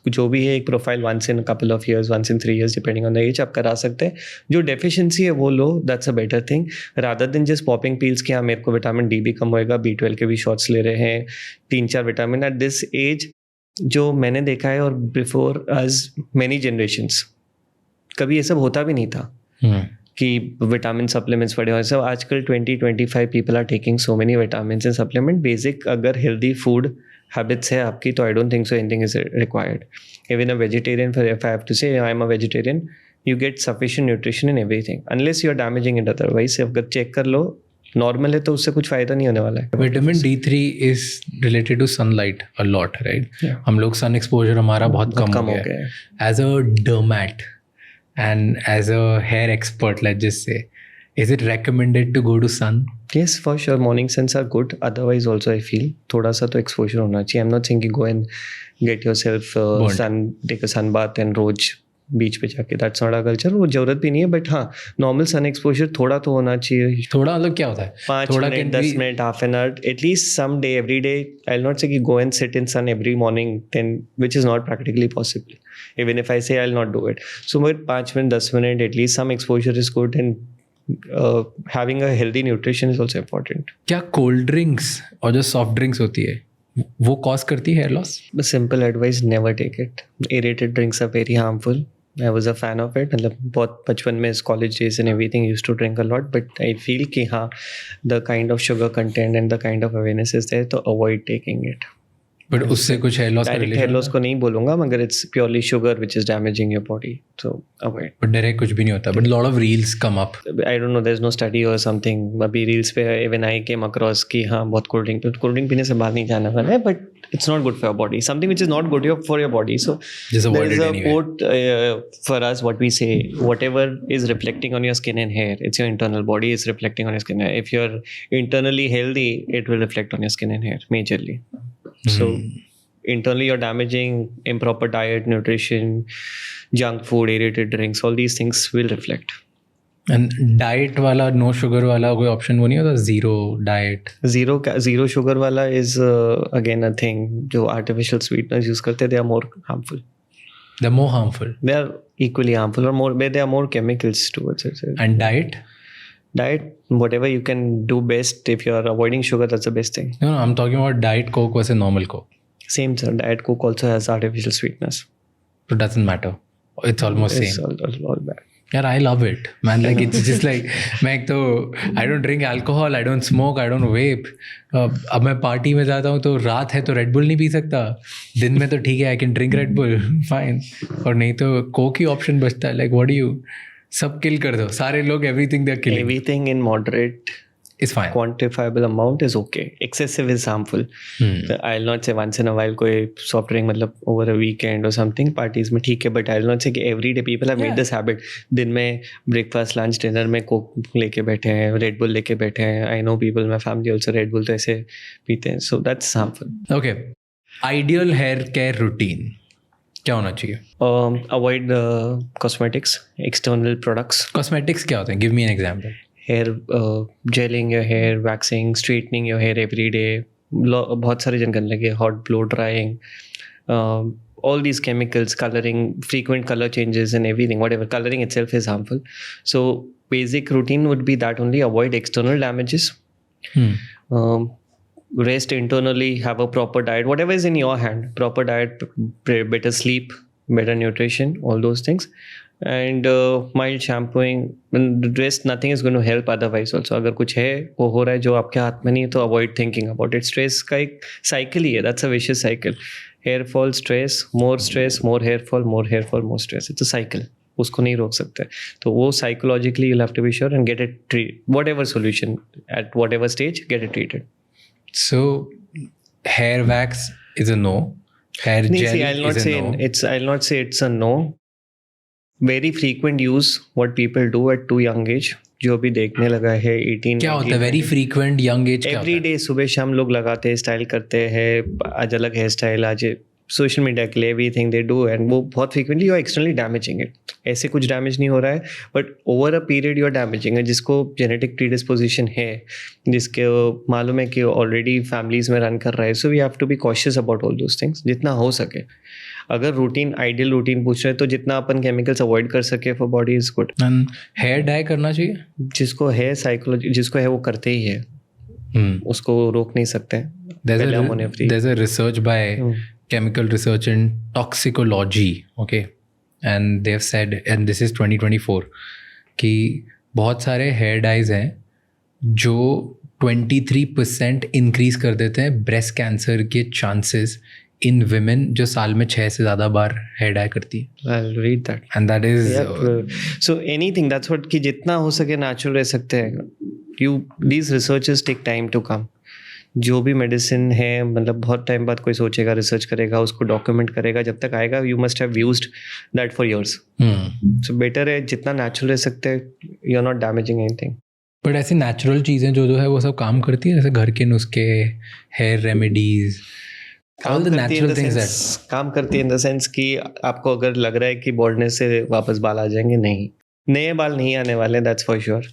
जो भी है एक profile once in couple of years, once in 3 years depending on the age आप करा सकते हैं. जो डेफिशिएंसी है वो लो, that's a better thing rather than just popping pills कि हाँ मेरे को विटामिन डी भी कम होएगा, B12 के भी शॉट्स ले रहे हैं, 3-4 विटामिन एट दिस एज. जो मैंने देखा है और बिफोर अस मेनी जनरेशंस कभी ये सब होता भी नहीं था कि विटामिन सप्लीमेंट्स पड़े हुए. सब आजकल 20-25 people are taking so many vitamins and supplement. Basic अगर हेल्दी फूड हैबिट्स है आपकी तो I don't think so anything is required. Even a vegetarian, if I have to say I am a vegetarian, you get sufficient nutrition in everything unless you are damaging it. Otherwise अगर check कर लो normal है तो उससे कुछ फायदा नहीं होने वाला है. Vitamin D3 is related to sunlight a lot, right? हम लोग सन एक्सपोजर हमारा बहुत कम हो गया है. As a dermat and as a hair expert, let's just say, is it recommended to go to sun? Yes, for sure. Morning suns are good. Otherwise, also I feel थोड़ा सा तो exposure होना चाहिए. I'm not saying go and get yourself take a sun bath and रोज बीच पे जाके. That's not a culture. वो जरूरत भी नहीं है. बट हाँ, नॉर्मल सन एक्सपोजर थोड़ा तो होना चाहिए. थोड़ा मतलब क्या होता है? 5 minute, 10 minute, half an hour, at least some day, every day. I will not say कि go and sit in sun every morning, then which is not practically possible. Even if I say I will not do it. So but 5 minute, 10 minute, at least some exposure is good. And having a healthy nutrition is also important. क्या cold drinks और जो soft drinks होती है वो cause करती है hair loss? Simple advice, never take it. Aerated drinks are very harmful. I was a fan of it. मतलब बहुत बचपन में college days and everything used to drink a lot, but I feel कि हाँ the kind of sugar content and the kind of awareness is there, तो avoid taking it. But उससे कुछ hair loss? Direct hair loss को नहीं बोलूँगा, मगर it's purely sugar which is damaging your body, so avoid. But direct कुछ भी नहीं होता. But lot of reels come up. I don't know, there is no study और समथिंग. अभी रील्स पे इवन आई केम अक्रॉस कि हाँ बहुत कोल्ड ड्रिंक पीने से बाहर नहीं जाना वाला है, but it's not good for your body. Something which is not good for your body. So just avoid there is it a anyway. quote for us, what we say, whatever is reflecting on your skin and hair, it's your internal body is reflecting on your skin and hair. If you're internally healthy, it will reflect on your skin and hair majorly. So internally you're damaging improper diet, nutrition, junk food, aerated drinks, all these things will reflect. And diet वाला, no sugar वाला कोई option वो नहीं होता? Zero diet, zero sugar वाला is again a thing. जो artificial sweeteners use करते हैं, they are more harmful. They are more harmful. They are equally harmful, or more. There are more chemicals towards it. And diet, whatever you can do best. If you are avoiding sugar, that's the best thing. no, I'm talking about diet Coke versus normal Coke. Same, sir. Diet Coke also has artificial sweetness. So it doesn't matter. It's almost It's same. all bad. यार I love it, man. Like it's just like मैं एक तो I don't drink alcohol, I don't smoke, I don't vape. अब मैं party में जाता हूँ तो रात है तो रेड बुल नहीं पी सकता. दिन में तो ठीक है, I can drink Red Bull, fine. और नहीं तो कोक ही ऑप्शन बचता है. Like what do you, सब किल कर दो सारे लोग. Everything they're killing. Everything in moderate, is fine. quantifiable amount is okay. Excessive is harmful. I'll not say once in a while कोई soft drink मतलब over a weekend or something parties में ठीक है, but I'll not say कि every day people have made this habit. दिन में breakfast, lunch, dinner में coke लेके बैठे हैं, Red Bull लेके बैठे हैं. I know people, my family also Red Bull तो ऐसे पीते हैं. So that's harmful. Okay. Ideal hair care routine क्या होना चाहिए? Avoid cosmetics, external products. Cosmetics क्या होते हैं? Give me an example. Hair gelling your hair, waxing, straightening your hair every day. बहुत सारे जन करने लगे. Hot blow drying, all these chemicals, coloring, frequent color changes and everything. Whatever, coloring itself is harmful. So basic routine would be that only. Avoid external damages. Rest internally. Have a proper diet. Whatever is in your hand. Proper diet, better sleep, better nutrition, all those things. And mild shampooing. And rest, nothing is going to help otherwise also. अगर कुछ है वो हो रहा है जो आपके हाथ में नहीं है तो avoid thinking about it. Stress का एक cycle ही है. That's a vicious cycle. Hair fall, stress, more hair fall, more stress. It's a cycle. उसको नहीं रोक सकते. तो वो psychologically you have to be sure and get it treat, whatever solution at whatever stage, get it treated. So hair wax is a no. Hair नहीं, gel see, I'll not say it's a no. Very frequent use what people do at too young age, जो भी देखने लगा है 18. क्या होता है very frequent young age? Every day सुबह शाम लोग लगाते हैं, स्टाइल करते हैं, आज अलग हेयर स्टाइल, आज सोशल मीडिया के लिए एवरीथिंग दे डू, एंड वो बहुत frequently you are externally damaging it. ऐसे कुछ डैमेज नहीं हो रहा है, but over a period you are damaging it. जिसको जेनेटिक प्रीडिस्पोजिशन है, जिसके मालूम है कि ऑलरेडी फैमिलीज में रन कर रहा है, so we have to be cautious about all those things जितना हो सके. अगर रूटीन, आइडियल रूटीन पूछ रहे हैं तो जितना अपन केमिकल्स अवॉइड कर सके for body is good. Hair dye करना चाहिए? जिसको है साइकोलॉजी, जिसको है वो करते ही है, उसको रोक नहीं सकते. There's a research by chemical research in toxicology, okay, and they've said, and this is 2024, कि बहुत सारे हेयर डाइज हैं जो 23% इंक्रीज कर देते हैं ब्रेस्ट कैंसर के चांसेस इन विमेन जो साल में 6 से ज़्यादा बार हेयर डाई करती है. I'll read that. And that is So anything, that's what, कि जितना हो सके नेचुरल रह सकते हैं. These researches take time to come. जो भी मेडिसिन है, मतलब बहुत टाइम बाद कोई सोचेगा, रिसर्च करेगा, उसको डॉक्यूमेंट करेगा, जब तक आएगा you must have used that for years. So better है जितना नेचुरल रह सकते हैं, you are not damaging anything. But ऐसी नेचुरल चीज़ें जो है वो सब काम करती है, जैसे घर के नुस्खे, hair remedies, all the natural things that काम करती है इन द सेंस कि आपको अगर लग रहा है कि बॉल्डनेस से वापस बाल आ जाएंगे, नहीं, नए बाल नहीं आने वाले, दैट्स फॉर श्योर.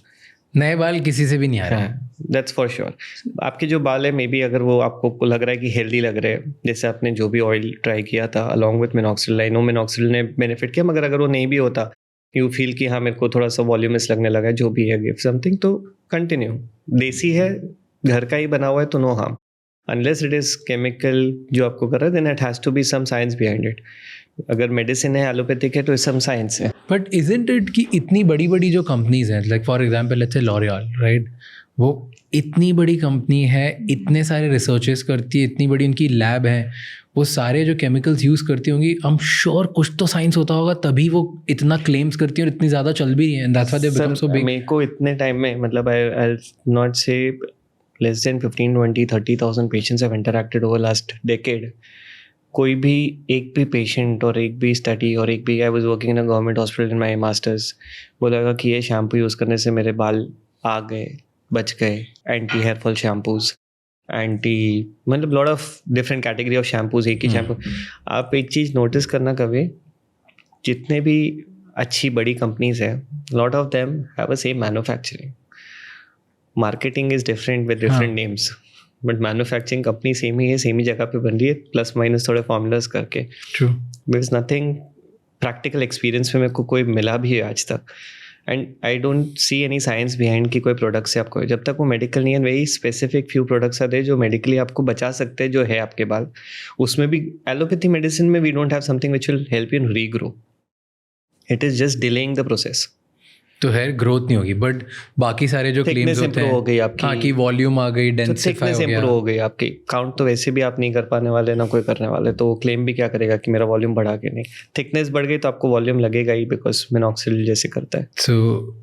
नए बाल किसी से भी नहीं आ रहे हैं, दैट्स फॉर श्योर. आपके जो बाल है, मे बी अगर वो आपको लग रहा है कि हेल्दी लग रहे हैं, जैसे आपने जो भी ऑयल ट्राई किया था along with Minoxil, I know Minoxil ने बेनिफिट किया, मगर अगर वो नहीं भी होता, यू फील कि हाँ मेरे को थोड़ा सा वॉल्यूमस लगने लगा है, जो भी है, गिव समथिंग, तो कंटिन्यू. देसी है, घर का ही बना हुआ है, तो no harm. Unless it is chemical जो आपको कर रहा है, then it has to be some science behind it. अगर मेडिसिन है, एलोपैथिक है, तो सम साइंस है. बट इजंट इट कि इतनी बड़ी बड़ी जो कंपनीज हैं, like for example let's say L'Oreal, right, वो इतनी बड़ी कंपनी है, इतने सारे रिसर्चेस करती है, इतनी बड़ी उनकी लैब है, वो सारे जो केमिकल्स यूज़ करती होंगी, आई एम श्योर कुछ तो साइंस होता होगा, तभी वो इतना क्लेम्स करती है और इतनी ज़्यादा चल भी रही है. That's why they become so big. मेरे को इतने टाइम में, मतलब आई नॉट से less than 15, 20, 30,000 patients have interacted over last decade. कोई भी एक भी पेशेंट और एक भी स्टडी और एक भी, I was working in a government hospital in my masters, बोलेगा कि ये शैम्पू यूज़ करने से मेरे बाल आ गए, बच गए. Anti hair fall shampoos, anti, मतलब lot of different category of shampoos, एक ही शैम्पू. आप एक चीज़ नोटिस करना कभी, जितने भी अच्छी बड़ी कंपनीज है, lot of them have a same manufacturing. Marketing is different with different names, but manufacturing company same ही है, सेम ही जगह पे बन रही है, प्लस माइनस थोड़े फॉर्मूलाज करके. True. There is nothing practical experience में मेरे को कोई मिला भी है आज तक, and I don't see any science behind कि कोई प्रोडक्ट से आपको, जब तक वो मेडिकल नहीं है, वेरी स्पेसिफिक फ्यू प्रोडक्ट्स आते हैं जो मेडिकली आपको बचा सकते हैं, जो है आपके बाल. उसमें भी एलोपैथी मेडिसिन में we don't have something which will help you in regrow. It is just delaying the process. तो हेयर ग्रोथ नहीं होगी, बट बाकी सारे जो क्लेम्स होते हैं, हो गई आपकी, हाँ, कि वॉल्यूम आ गई, डेंसिफाई हो गया, इंप्रूव हो गई आपकी. काउंट तो वैसे भी आप नहीं कर पाने वाले, ना कोई करने वाले, तो क्लेम भी क्या करेगा कि मेरा वॉल्यूम बढ़ा के. नहीं, थिकनेस बढ़ गई तो आपको वॉल्यूम लगेगा ही, बिकॉज मिनॉक्सिल जैसे करता है. सो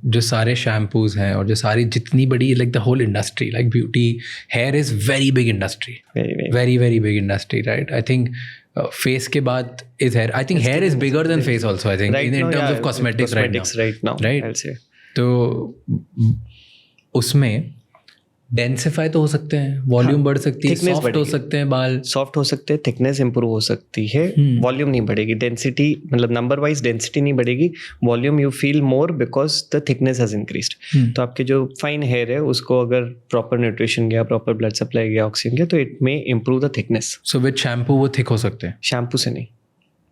जो सारे शैम्पूज हैं और जो सारी जितनी बड़ी, like the whole industry, like beauty, hair is very big industry, very very big industry, right. I think face के बाद is hair. I think hair is bigger than face also, I think, in terms of cosmetics right now, right. तो उसमें densify तो हो सकते हैं, volume बढ़ सकती है, सॉफ्ट हो सकते हैं बाल, सॉफ्ट हो सकते हैं, थिकनेस इंप्रूव हो सकती है, वॉल्यूम नहीं बढ़ेगी, डेंसिटी, मतलब नंबर वाइज डेंसिटी नहीं बढ़ेगी, volume you feel more because the thickness has increased. तो आपके जो फाइन हेयर है उसको अगर प्रॉपर न्यूट्रिशन गया, प्रॉपर ब्लड सप्लाई गया, ऑक्सीजन गया, तो it may improve the thickness. So with shampoo वो थिक हो सकते हैं? शैम्पू से नहीं,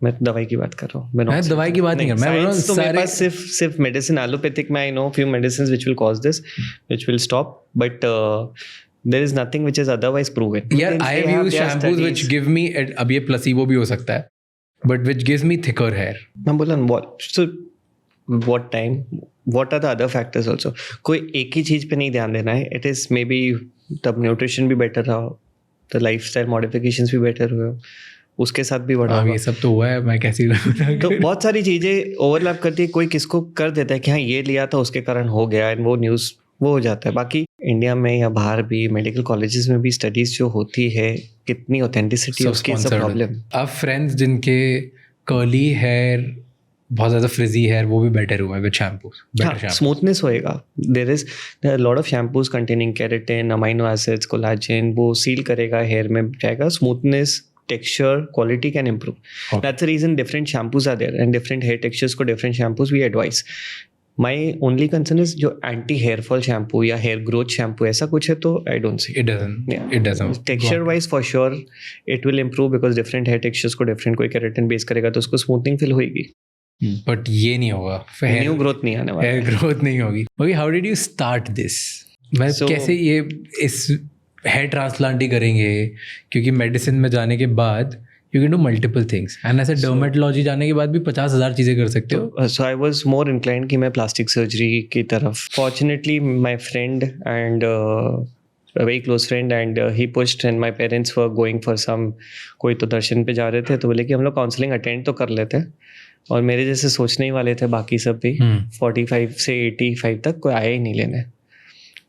मैं दवाई की बात कर रहा हूँ. मैं दवाई की बात नहीं कर रहा, मैं बोल रहा हूँ सारे सिर्फ मेडिसिन, एलोपैथिक में I know few medicines which will cause this, which will stop, but there is nothing which is otherwise proven. यार I have used shampoos which give me, अब ये placebo भी हो सकता है, but which gives me thicker hair. मैं बोला so what time, what are the other factors also. कोई एक ही चीज़ पे नहीं ध्यान देना है. It is maybe तब न्यूट्रिशन भी बेटर रहा, the lifestyle modifications भी बेटर हुए, उसके साथ भी बढ़ा अब होगा। ये सब तो हुआ है, मैं कैसे तो बहुत सारी चीज़ें ओवरलैप करती है, कोई किसको कर देता है कि हाँ ये लिया था उसके कारण हो गया, एंड वो न्यूज़ वो हो जाता है। बाकी इंडिया में या बाहर भी मेडिकल कॉलेजेस में भी स्टडीज़ जो होती है, कितनी ऑथेंटिसिटी सब उसकी इज अ sponsored प्रॉब्लम। अब फ्रेंड्स जिनके कर्ली हेयर, बहुत ज़्यादा फ्रिजी हेयर, वो भी बेटर हुआ है विद शैम्पू, बेटर हाँ, शैम्पू। स्मूथनेस होएगा। There is lot of shampoos containing keratin, amino acids, collagen, वो सील करेगा, हेयर में जाएगा, smoothness, texture, quality can improve. Okay. That's the reason different shampoos are there and different hair textures को different shampoos we advise. My only concern is जो anti hair fall shampoo या hair growth shampoo ऐसा कुछ है तो I don't see. It doesn't. Texture wise for sure it will improve because different hair textures को different कोई keratin base करेगा तो उसको smoothing feel होएगी. बट ये नहीं होगा, New growth नहीं आने वाला हेयर है. ग्रोथ नहीं होगी। Okay, how did you start this? मैं So- कैसे ये इस हेयर ट्रांसप्लांट ही करेंगे, क्योंकि मेडिसिन में जाने के बाद you can do multiple things, and ऐसे डर्मेटोलॉजी जाने के बाद भी 50,000 चीज़ें कर सकते हो। So I was more inclined कि मैं plastic surgery की तरफ. Fortunately, my friend and a very close friend and he pushed and my parents were going for some, कोई तो दर्शन पे जा रहे थे तो बोले कि हम लोग काउंसलिंग अटेंड तो कर लेते हैं, और मेरे जैसे सोचने ही वाले थे बाकी सब भी 45 से 85 तक कोई आया ही नहीं लेने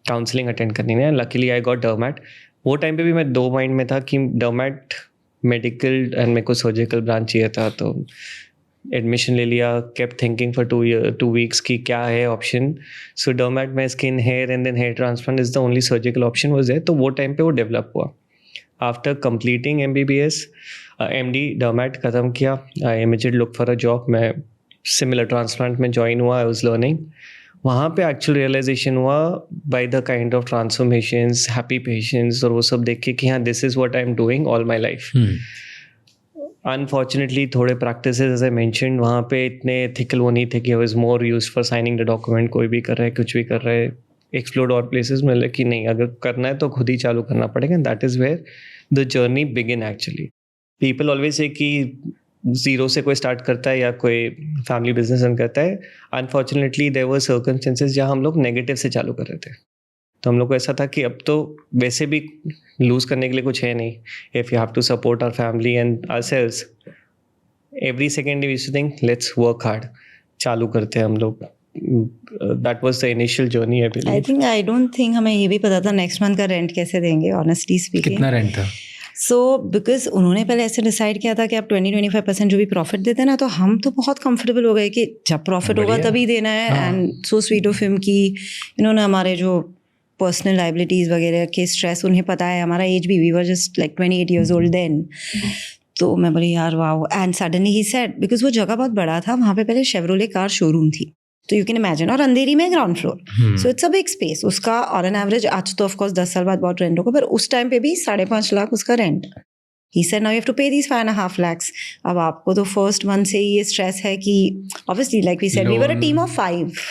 काउंसलिंग अटेंड करने में। Luckily I got डर्मैट। वो टाइम पे भी मैं दो माइंड में था कि डर्मैट मेडिकल एंड मेरे को सर्जिकल ब्रांच चाहिए था, तो एडमिशन ले लिया। केप्ट थिंकिंग फॉर 2 वीक्स की क्या है ऑप्शन। सो डर्मैट में skin, hair and then hair transplant is the only surgical option was there. तो वो टाइम पे वो डेवलप हुआ। After completing MBBS MD dermat ख़त्म किया, I immediate look for a job. मैं सिमिलर ट्रांसप्लांट में ज्वाइन हुआ, आई वाज लर्निंग। वहाँ पे एक्चुअल रियलाइजेशन हुआ by the kind of transformations, happy patients और वो सब देख के कि हाँ this is what I am doing all my life. Unfortunately थोड़े प्रैक्टिसेस एज आई मेंशन्ड वहाँ पे इतने एथिकल वो नहीं थे कि I was more used for signing the document. कोई भी कर रहा है, कुछ भी कर रहा है, एक्सप्लोर्ड और प्लेसेस में, कि नहीं अगर करना है तो खुद ही चालू करना पड़ेगा। That is where the journey begin actually. People always say कि ज़ीरो से कोई स्टार्ट करता है या कोई फैमिली बिजनेस रन करता है। अनफॉर्चुनेटली देयर वर सर्कमस्टेंसेस जहाँ हम लोग नेगेटिव से चालू कर रहे थे, तो हम लोग को ऐसा था कि अब तो वैसे भी लूज़ करने के लिए कुछ है नहीं। If you have to support our family and ourselves, every second we used to think let's work hard, चालू करते हैं हम लोग। That was the initial journey I believe. I don't think हमें ये भी पता था नेक्स्ट मंथ का रेंट कैसे देंगे, ऑनेस्टली स्पीकिंग। कितना रेंट था? सो बिकॉज उन्होंने पहले ऐसे डिसाइड किया था कि आप 20-25% जो भी प्रॉफिट देते हैं ना, तो हम तो बहुत कंफर्टेबल हो गए कि जब प्रॉफिट होगा तभी देना है। And so sweet of him कि इन्होंने हमारे जो पर्सनल लाइबिलिटीज़ वगैरह के स्ट्रेस उन्हें पता है, हमारा एज भी, we were just like 28 years old देन। तो मैं बोली यार वाओ। एंड सडनली ही सेड, बिकॉज वो जगह बहुत बड़ा था, वहाँ पे पहले शेवरोले कार शोरूम थी, तो यू कैन इमेजिन, और अंधेरी में ground floor, so it's a big space. उसका ऑन एन एवरेज, आज तो ऑफकोर्स 10 साल बाद बहुत रेंट होगा, पर उस टाइम पे भी 5.5 लाख उसका rent. He said now you have to pay these 5.5 lakhs. अब आपको तो फर्स्ट मंथ से ही ये स्ट्रेस है कि obviously like we said we were a team of 5.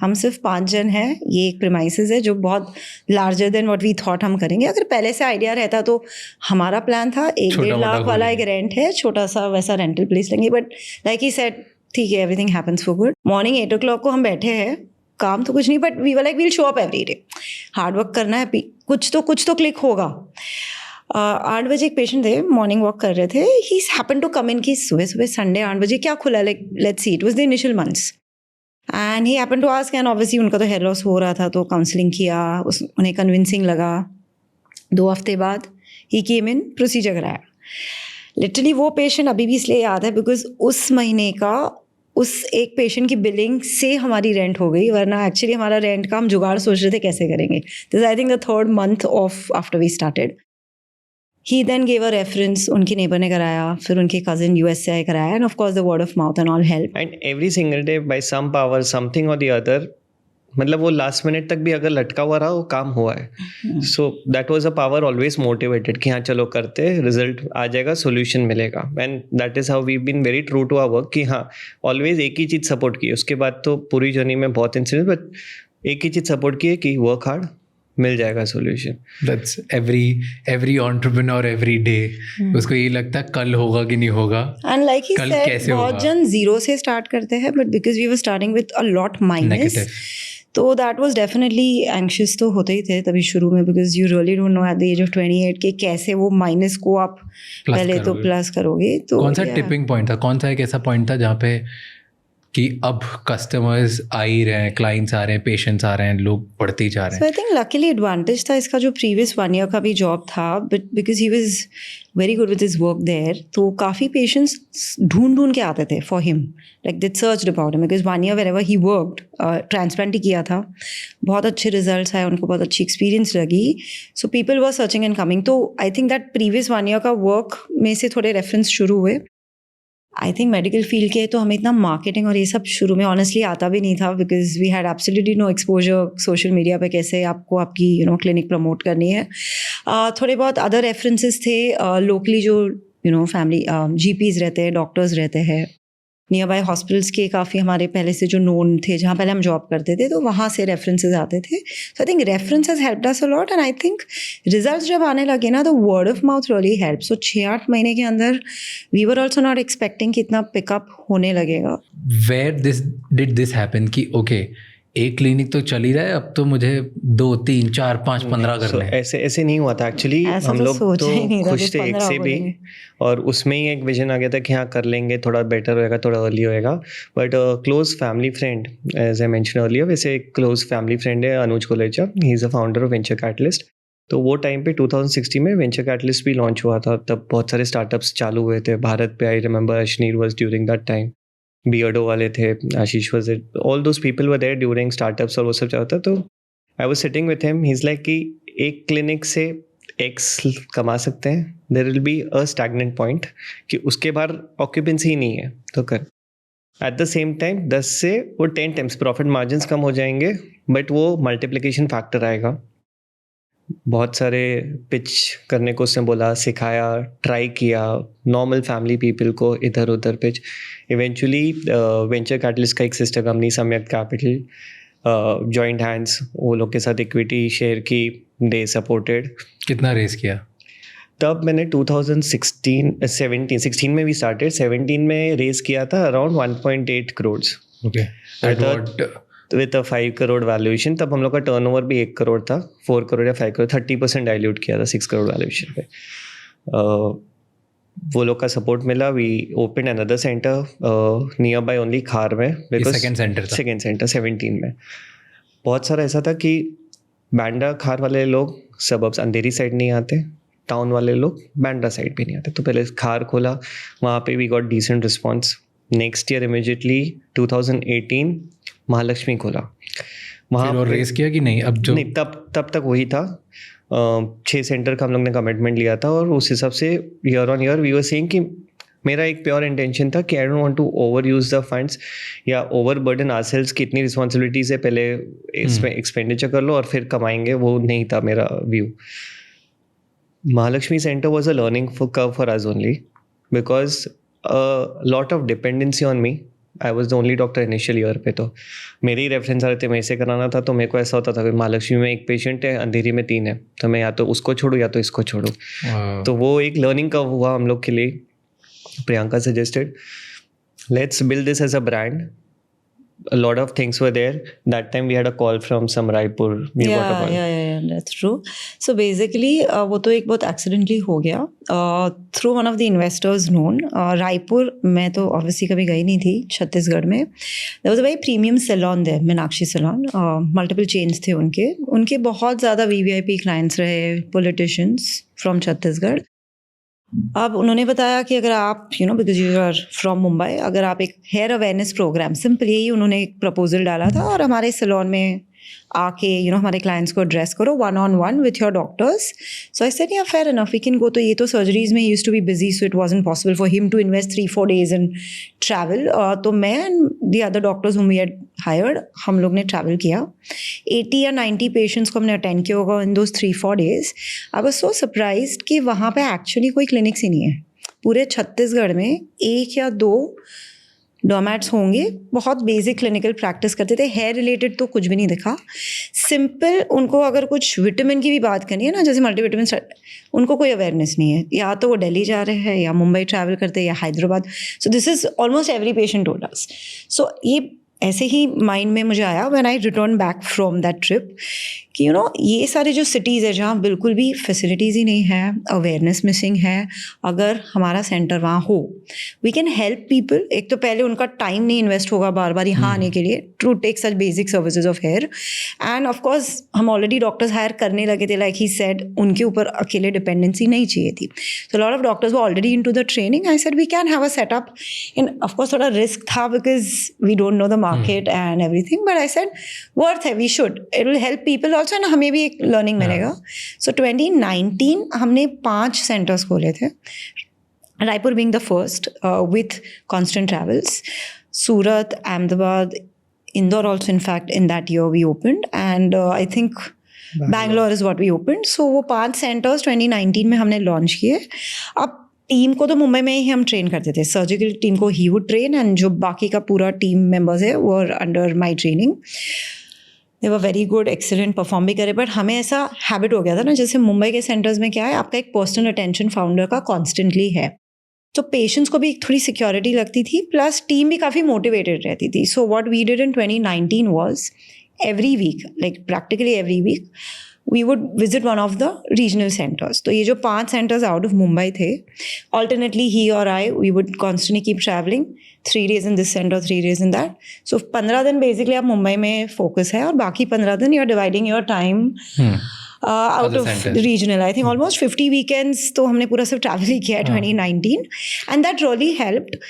हम सिर्फ 5 जन हैं। ये एक premises है जो बहुत larger than what we thought हम करेंगे। अगर पहले से आइडिया रहता तो हमारा प्लान था 1-1.5 लाख वाला एक रेंट है, छोटा सा वैसा रेंटल प्लेस लेंगे, बट लाइक ही सेड ठीक है, everything happens for good. Morning 8 o'clock को हम बैठे हैं, काम तो कुछ नहीं, but we were like we'll show up every day, hard work करना है, कुछ तो क्लिक होगा। 8 बजे एक पेशेंट थे, मॉर्निंग वॉक कर रहे थे, ही हैपन टू कम इन कि सुबह संडे 8 बजे क्या खुला, like let's see, it was the initial months, and he happen to ask, and obviously उनका तो हेयर लॉस हो रहा था, तो काउंसलिंग किया, उन्हें कन्विंसिंग लगा। 2 हफ्ते बाद ही केम इन, प्रोसीजर कराया। लिटरली वो पेशेंट अभी भी इसलिए याद है बिकॉज उस महीने का उस एक पेशेंट की बिलिंग से हमारी रेंट हो गई, वरना एक्चुअली हमारा रेंट का हम जुगाड़ सोच रहे थे कैसे करेंगे। This I think the 3rd month of after we started. He then gave a reference, उनकी नेबर ने कराया, फिर उनके कजिन US से आए कराया, and of course the word of mouth and all help. And every single day by some power, something or the other, मतलब वो लास्ट मिनट तक भी अगर लटका हुआ रहा वो काम हुआ है। So that was a power always motivated कि हाँ चलो करते, रिजल्ट आ जाएगा, सोल्यूशन मिलेगा। And that is how we been very true to our work कि हाँ ऑलवेज एक ही चीज़ सपोर्ट की। उसके बाद तो पूरी जर्नी में बहुत इंसिडेंट, बट एक ही चीज़ सपोर्ट की है कि वर्क हार्ड, मिल जाएगा solution. That's every entrepreneur every day उसको ये लगता है कल होगा कि नहीं होगा, And like he कल said, कैसे बहुत होगा? जन जीरो से स्टार्ट करते हैं, but because we were starting with a lot minus, Negative. तो दैट वाज डेफिनेटली एंशियस तो होते ही थे तभी शुरू में, because you really don't know at the age of 28 के कैसे वो माइनस को आप पहले तो प्लस करोगे। तो कौन सा टिपिंग पॉइंट था, कौन सा एक ऐसा पॉइंट था जहाँ पे कि अब कस्टमर्स आ ही रहे हैं, क्लाइंट्स आ रहे हैं, पेशेंट्स आ रहे हैं, लोग बढ़ते ही जा रहे हैं? सो आई थिंक लकीली एडवांटेज था इसका जो प्रीवियस 1 ईयर का भी जॉब था, but because he was very good with his work there, तो काफ़ी पेशेंट्स ढूंढ के आते थे for him, like they searched about him because 1 year wherever he worked, transplant ही किया था, बहुत अच्छे रिजल्ट्स आए, उनको बहुत अच्छी एक्सपीरियंस लगी, so people were searching and coming. तो I think that previous 1 year का वर्क में से थोड़े रेफरेंस शुरू हुए। आई थिंक मेडिकल फील्ड के तो हमें इतना मार्केटिंग और ये सब शुरू में ऑनेस्टली आता भी नहीं था, because we had absolutely no exposure social media पे कैसे आपको आपकी क्लिनिक प्रमोट करनी है। थोड़े बहुत अदर रेफरेंसेस थे लोकली, जो फैमिली जीपीज रहते हैं, डॉक्टर्स रहते हैं, नियर बाय हॉस्पिटल्स के काफ़ी हमारे पहले से जो नोन थे, जहाँ पहले हम जॉब करते थे, तो वहाँ से रेफरेंसेस आते थे। So I think references helped us a lot, and I think results जब आने लगे ना, तो word of mouth really help. So 6-8 महीने के अंदर we were also not expecting कि इतना पिकअप होने लगेगा। वेयर डिड दिस हैपन कि ओके एक क्लिनिक तो चल ही रहा है, अब तो मुझे 2, 3, 4, 5, 15 करने हैं? ऐसे नहीं हुआ था एक्चुअली। हम लोग तो खुश थे एक से भी, और उसमें ही एक विजन आ गया था कि हाँ कर लेंगे, थोड़ा बेटर होएगा, थोड़ा अर्ली होएगा। But close family friend, as I mention earlier, वैसे एक क्लोज फैमिली फ्रेंड है Anuj Kolecha, he is a founder of Venture Catalyst. तो वो टाइम पे 2016 में वेंचर कैटलिस्ट भी लॉन्च हुआ था, तब बहुत सारे स्टार्टअप्स चालू हुए थे भारत पे। I remember Ashneer was during that time, Beardo वाले थे, Ashish was it, all those people were there during startups और वो सब चलता। तो I was sitting with him, he is like कि एक क्लिनिक से एक्स कमा सकते हैं, there will be a stagnant point कि उसके बाद ऑक्यूपेंसी ही नहीं है तो कर। एट द सेम टाइम 10 से वो 10 टाइम्स प्रॉफिट मार्जिन्स कम हो जाएंगे, बट वो मल्टीप्लिकेशन फैक्टर आएगा। बहुत सारे पिच करने को उसने बोला, सिखाया, ट्राई किया, नॉर्मल फैमिली पीपल को इधर उधर पिच। इवेंचुअली वेंचर कैटलिस्ट का एक सिस्टर कंपनी सम्यक कैपिटल, जॉइंट हैंड्स, वो लोग के साथ इक्विटी शेयर की, दे सपोर्टेड। कितना रेस किया तब मैंने 16 में भी स्टार्टेड, 17 में रेस किया था around 1.8 crore. Okay, with a 5 crore valuation. तब हम लोग का टर्नओवर भी 1 करोड़ था, 4 करोड़ या 5 करोड़, 30% डाइल्यूट किया था 6 करोड़ वैल्यूएशन पे। वो लोग का सपोर्ट मिला, we open another centre nearby only Khar में, बिकॉज सेकेंड सेंटर 17 में। बहुत सारा ऐसा था कि बांद्रा खार वाले लोग सबब्स अंधेरी साइड नहीं आते, टाउन वाले लोग बांद्रा साइड भी नहीं आते, तो पहले खार खोला, वहाँ पे we got decent response. Next year immediately 2018 Mahalakshmi खोला, वहाँ और रेस किया कि नहीं? अब जो नहीं, तब तक वही था। 6 सेंटर का हम लोग ने कमिटमेंट लिया था, और उस हिसाब से year on year we were saying कि मेरा एक प्योर इंटेंशन था कि I don't want to over use the funds या ओवर बर्डन आवरसेल्व्स की इतनी रिस्पॉन्सिबिलिटीज है, पहले इसमें एक्सपेंडिचर कर लो और फिर कमाएंगे, वो नहीं था मेरा view. Mahalakshmi centre was a learning curve for us only, because lot of dependency on me. I was the only doctor initial year पे, तो मेरे ही रेफरेंस आ रहे थे, मैं इसे कराना था। तो मेरे को ऐसा होता था कि महालक्ष्मी में एक पेशेंट है, अंधेरी में 3 है, तो मैं या तो उसको छोड़ूँ या तो इसको छोड़ूँ। तो वो एक लर्निंग कर्व हुआ हम लोग के लिए। Priyanka suggested let's build this as a brand. A lot of things were there. That time we had a call from some Raipur. Yeah, that's true. So basically, वो तो एक बहुत accidentally हो गया. Through one of the investors known, Raipur मैं तो obviously कभी गई नहीं थी, छत्तीसगढ़ में. There was a very premium salon there, Meenakshi salon. Multiple chains थे उनके बहुत ज़्यादा VVIP clients रहे, politicians from छत्तीसगढ़. अब उन्होंने बताया कि अगर आप because you are from Mumbai, अगर आप एक हेयर अवेयरनेस प्रोग्राम, सिंपल यही उन्होंने एक प्रपोजल डाला था, और हमारे सैलून में आके हमारे क्लाइंट्स को एड्रेस करो 1-on-1 with your doctors. So I said yeah fair enough, we can go. तो ये तो सर्जरीज में used to be busy, so it wasn't possible for him to invest 3-4 days in travel. तो मैं and the other doctors whom we had hired, हम लोग ने travel किया. 80 या 90 पेशेंट्स को हमने अटेंड किया होगा in those 3-4 days. I was so surprised कि वहाँ पे एक्चुअली कोई क्लिनिक्स ही नहीं है. पूरे छत्तीसगढ़ में 1 या 2 डोमैट्स होंगे, बहुत बेसिक क्लिनिकल प्रैक्टिस करते थे. हेयर रिलेटेड तो कुछ भी नहीं दिखा. सिंपल उनको अगर कुछ विटामिन की भी बात करनी है ना, जैसे मल्टीविटामिन, उनको कोई अवेयरनेस नहीं है. या तो वो दिल्ली जा रहे हैं, या मुंबई ट्रैवल करते हैं, या Hyderabad. So this is almost every patient told us. सो ये ऐसे ही माइंड में मुझे आया when I return back from that trip कि यू नो ये सारे जो सिटीज़ है जहाँ बिल्कुल भी फैसिलिटीज़ ही नहीं है, अवेयरनेस मिसिंग है, अगर हमारा सेंटर वहाँ हो वी कैन हेल्प पीपल. एक तो पहले उनका टाइम नहीं इन्वेस्ट होगा बार बार यहाँ आने के लिए to take such basic services of hair. And of course हम ऑलरेडी डॉक्टर्स हायर करने लगे थे, लाइक ही सेड उनके ऊपर अकेले डिपेंडेंसी नहीं चाहिए थी. So lot of doctors were already into the training. I said we can have a setup. In of course थोड़ा रिस्क था because we don't know the market and everything, but I said worth है, we should, it will help people also and हमें भी एक learning मिलेगा. सो 2019 हमने 5 centres खोले थे, Raipur being the first with constant travels. Surat, Ahmedabad, Indore also in fact in that year we opened, and I think Bangalore is what we opened. So वो 5 centres 2019 में हमने लॉन्च किए. अब टीम को तो मुंबई में ही हम ट्रेन करते थे, सर्जिकल टीम को ही वुड ट्रेन एंड जो बाकी का पूरा टीम मेंबर्स है वो under my training. They were very good, excellent, perform भी करे. बट हमें ऐसा हैबिट हो गया था ना, जैसे मुंबई के सेंटर्स में क्या है, आपका एक पर्सनल अटेंशन फाउंडर का कॉन्स्टेंटली है, तो पेशेंट्स को भी थोड़ी सिक्योरिटी लगती थी, प्लस टीम भी काफ़ी मोटिवेटेड रहती थी. So what we did in 2019 was every week, like practically every week we would visit one of the regional centers. तो ये जो 5 centers out of Mumbai थे, alternately he or I, we would constantly keep traveling, 3 days in this center, 3 days in that. So 15 दिन basically आप मुंबई में focus है और बाकी 15 दिन you're dividing your time out of regional. I think almost 50 weekends तो हमने पूरा सिर्फ travel ही किया 2019, and that really helped.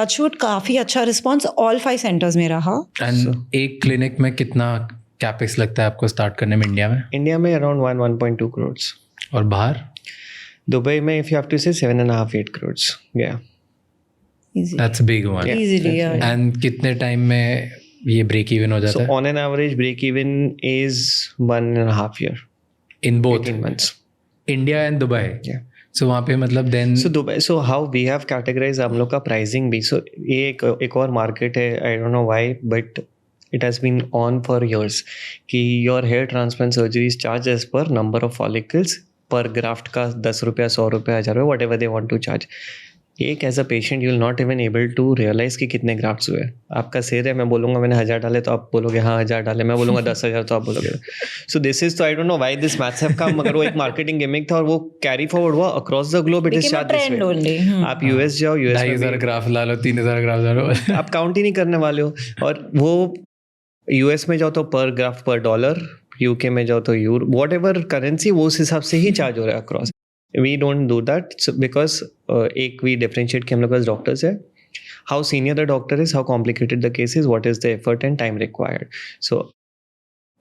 Touchwood काफ़ी अच्छा response all 5 centers में रहा. And एक clinic में कितना कैपेक्स लगता है आपको स्टार्ट करने में इंडिया में? इंडिया में अराउंड 1.2 crores. और बाहर? दुबई में इफ यू हैव टू से 7.5-8 crores. Yeah. Easy. That's a big one. Yeah. Easily, yeah. And कितने टाइम में ये ब्रेक इवन हो जाता So है? on an average break even is 1.5 year. In both 18 months. India and Dubai. Yeah. So वहाँ पे मतलब then So Dubai, so how we have categorized हम लोग का pricing भी. So ये एक और market है, I don't know why, but it has been on for years कि your hair transplant surgery is charged as per number of follicles per graft का 10 रुपया 100 रुपया 1000 रुपया whatever they want to charge. एक as a patient you will not even able to realise कि कितने grafts हुए. आपका सिर है, मैं बोलूँगा मैंने 1000 डाले तो आप बोलोगे हाँ 1000 डाले, मैं बोलूँगा 10,000 तो आप बोलोगे. सो दिस इज, तो I don't know why this maths have come, मगर वो एक मार्केटिंग गिमिक था और वो कैरी फॉरवर्ड हुआ across the globe. It is charge this way. आप यूएस जाओ, यूएस 2,500 ग्राफ ला लो, 3,000 ग्राफ ला लो. आप काउंट ही नहीं करने वाले हो. और वो यूएस में जाओ तो पर ग्राफ पर डॉलर, यूके में जाओ तो यूरो, वॉट एवर करेंसी वो उस हिसाब से ही चार्ज हो रहा है across. We don't do that because एक वी डिफरेंशिएट कि हम लोग पास डॉक्टर्स है, how senior the doctor is, how complicated the case is, what is the effort and time required. So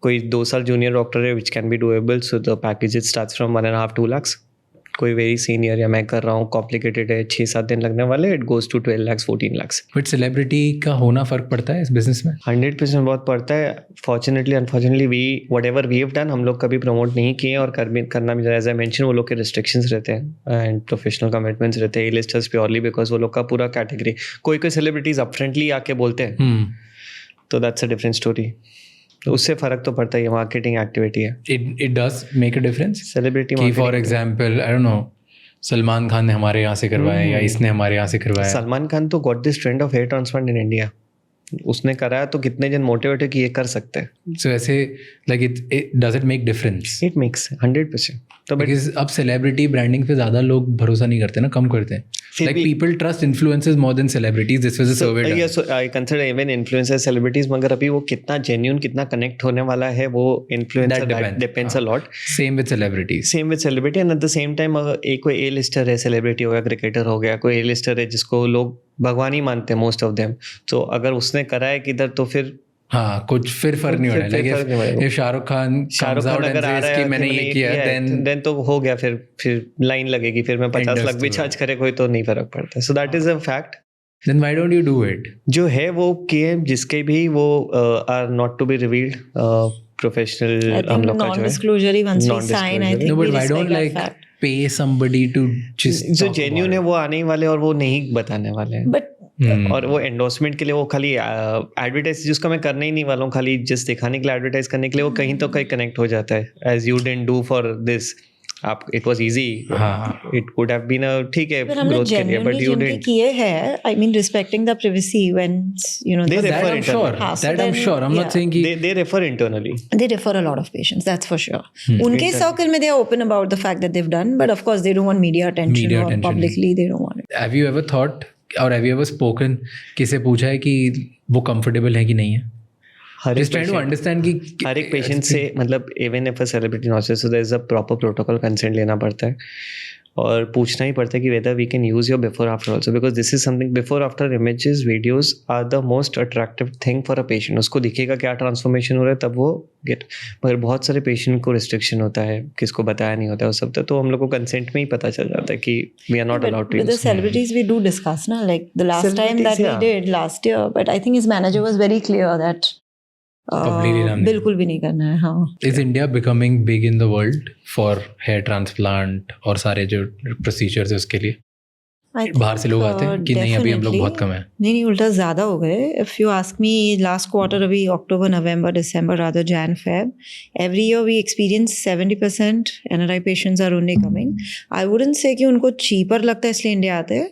कोई 2 साल जूनियर डॉक्टर है which can be doable, so the package it starts from 1.5-2 lakhs. कोई very senior या मैं कर रहा हूँ complicated है 6-7 दिन लगने वाले, it goes to 12 lakhs 14 lakhs. But celebrity का होना फर्क पड़ता है इस बिजनेस में? 100% बहुत पड़ता है. Fortunately unfortunately we whatever we have done, हम लोग कभी प्रमोट नहीं किए और करना भी, एज आई मेंशन वो लोग के रिस्ट्रिक्शंस रहते हैं एंड प्रोफेशनल कमिटमेंट्स रहते हैं. ए-लिस्टर्स प्योरली बिकॉज वो लोग का पूरा कैटेगरी, कोई सेलिब्रिटीज अपफ्रंटली आके बोलते हैं तो दैट्स अ डिफरेंट स्टोरी. तो उससे फर्क तो पड़ता ही है, मार्केटिंग एक्टिविटी है. It does make a difference. Celebrity कि for example I don't know, Salman Khan ने हमारे यहाँ से करवाया या इसने हमारे यहाँ से करवाया. सलमान खान तो got this trend of hair transplant in India. उसने कराया तो कितने जन मोटिवेट है कि ये कर सकते हैं. सो ऐसे like it does it make difference? It makes 100%. तो बिकॉज अब सेलिब्रिटी ब्रांडिंग पे ज्यादा लोग भरोसा नहीं करते ना, कम करते हैं. Like people trust influencers more than celebrities. This was a survey done. Yeah, so I consider even influencers, celebrities, मगर अभी वो कितना genuine, कितना connect होने वाला है वो influencer that depends a lot. Same with celebrities. Same with celebrity, and at the same time एक कोई A-lister है, celebrity हो गया, cricketer हो गया, कोई A-lister है जिसको लोग भगवान ही मानते हैं most of them. तो अगर उसने करा है किधर तो फिर हाँ कुछ फिर फर्क नहीं होना. लाइक इफ शाहरुख खान अगर आ रहा है मैंने ये किया देन तो हो गया, फिर लाइन लगेगी, फिर मैं 50 लाख भी चार्ज करे कोई तो नहीं फर्क पड़ता. सो that is a fact. Then why don't you do it? जो है वो किए, जिसके भी वो are not to be revealed professional हम लोग का जो है non-disclosure ही once we sign, I think no, but we why don't respect that like fact. pay somebody to just जो जेन्युइन है वो आने ही वाले और वो नहीं बताने वाले हैं. But और वो एंडोर्समेंट के लिए वो खाली एडवर्टाइज जिसको मैं करने ही नहीं वाला हूँ, खाली जस्ट दिखाने के लिए एडवर्टाइज करने के लिए वो कहीं तो कहीं कनेक्ट हो जाता है. As you didn't do for this, आप it was easy, it could have been a ठीक है पर हमने ग्रोथ के लिए, बट genuinely यू जिनके डिडंट. किए हैं, I mean respecting the privacy when you know They the- refer That I'm internally. sure. हाँ, so That I'm then, sure. I'm not yeah. saying कि They refer internally. they refer a lot of patients, that's for sure. उनके Internally. circle में they are open about the fact that they've done, but of course they don't want media attention Media or attention. publicly they don't want it. have you ever thought or have you ever spoken किसे पूछा है कि वो comfortable है कि नहीं है? हर Just trying to understand कि हर एक पेशेंट से मतलब even if a celebrity noses so there is a proper protocol, consent लेना पड़ता है और पूछना ही पड़ता है कि whether we can use your before after also, because this is something. Before after images videos are the most attractive thing for a patient. उसको दिखेगा क्या ट्रांसफॉर्मेशन हो रहा है तब वो गेट. मगर बहुत सारे पेशेंट को रिस्ट्रिक्शन होता है, किसको बताया नहीं होता है, वो सब तो हम लोग को कंसेंट में ही पता चल जाता है कि we are not allowed to With the celebrities we do discuss na, like the last time Celebrities, that yeah. we did last year, but I think his manager was very clear that Completely done. बिल्कुल भी नहीं करना है. हाँ. Is India becoming big in the world for hair transplant और सारे जो procedures है उसके लिए? I बाहर से लोग think, आते हैं कि नहीं अभी हम लोग definitely. बहुत कम है? नहीं उल्टा ज़्यादा हो गए. If you ask me, last quarter अभी October, November, December, rather Jan, Feb, every year we experience 70% NRI patients are only coming. I wouldn't say कि उनको cheaper लगता है इसलिए इंडिया आते हैं.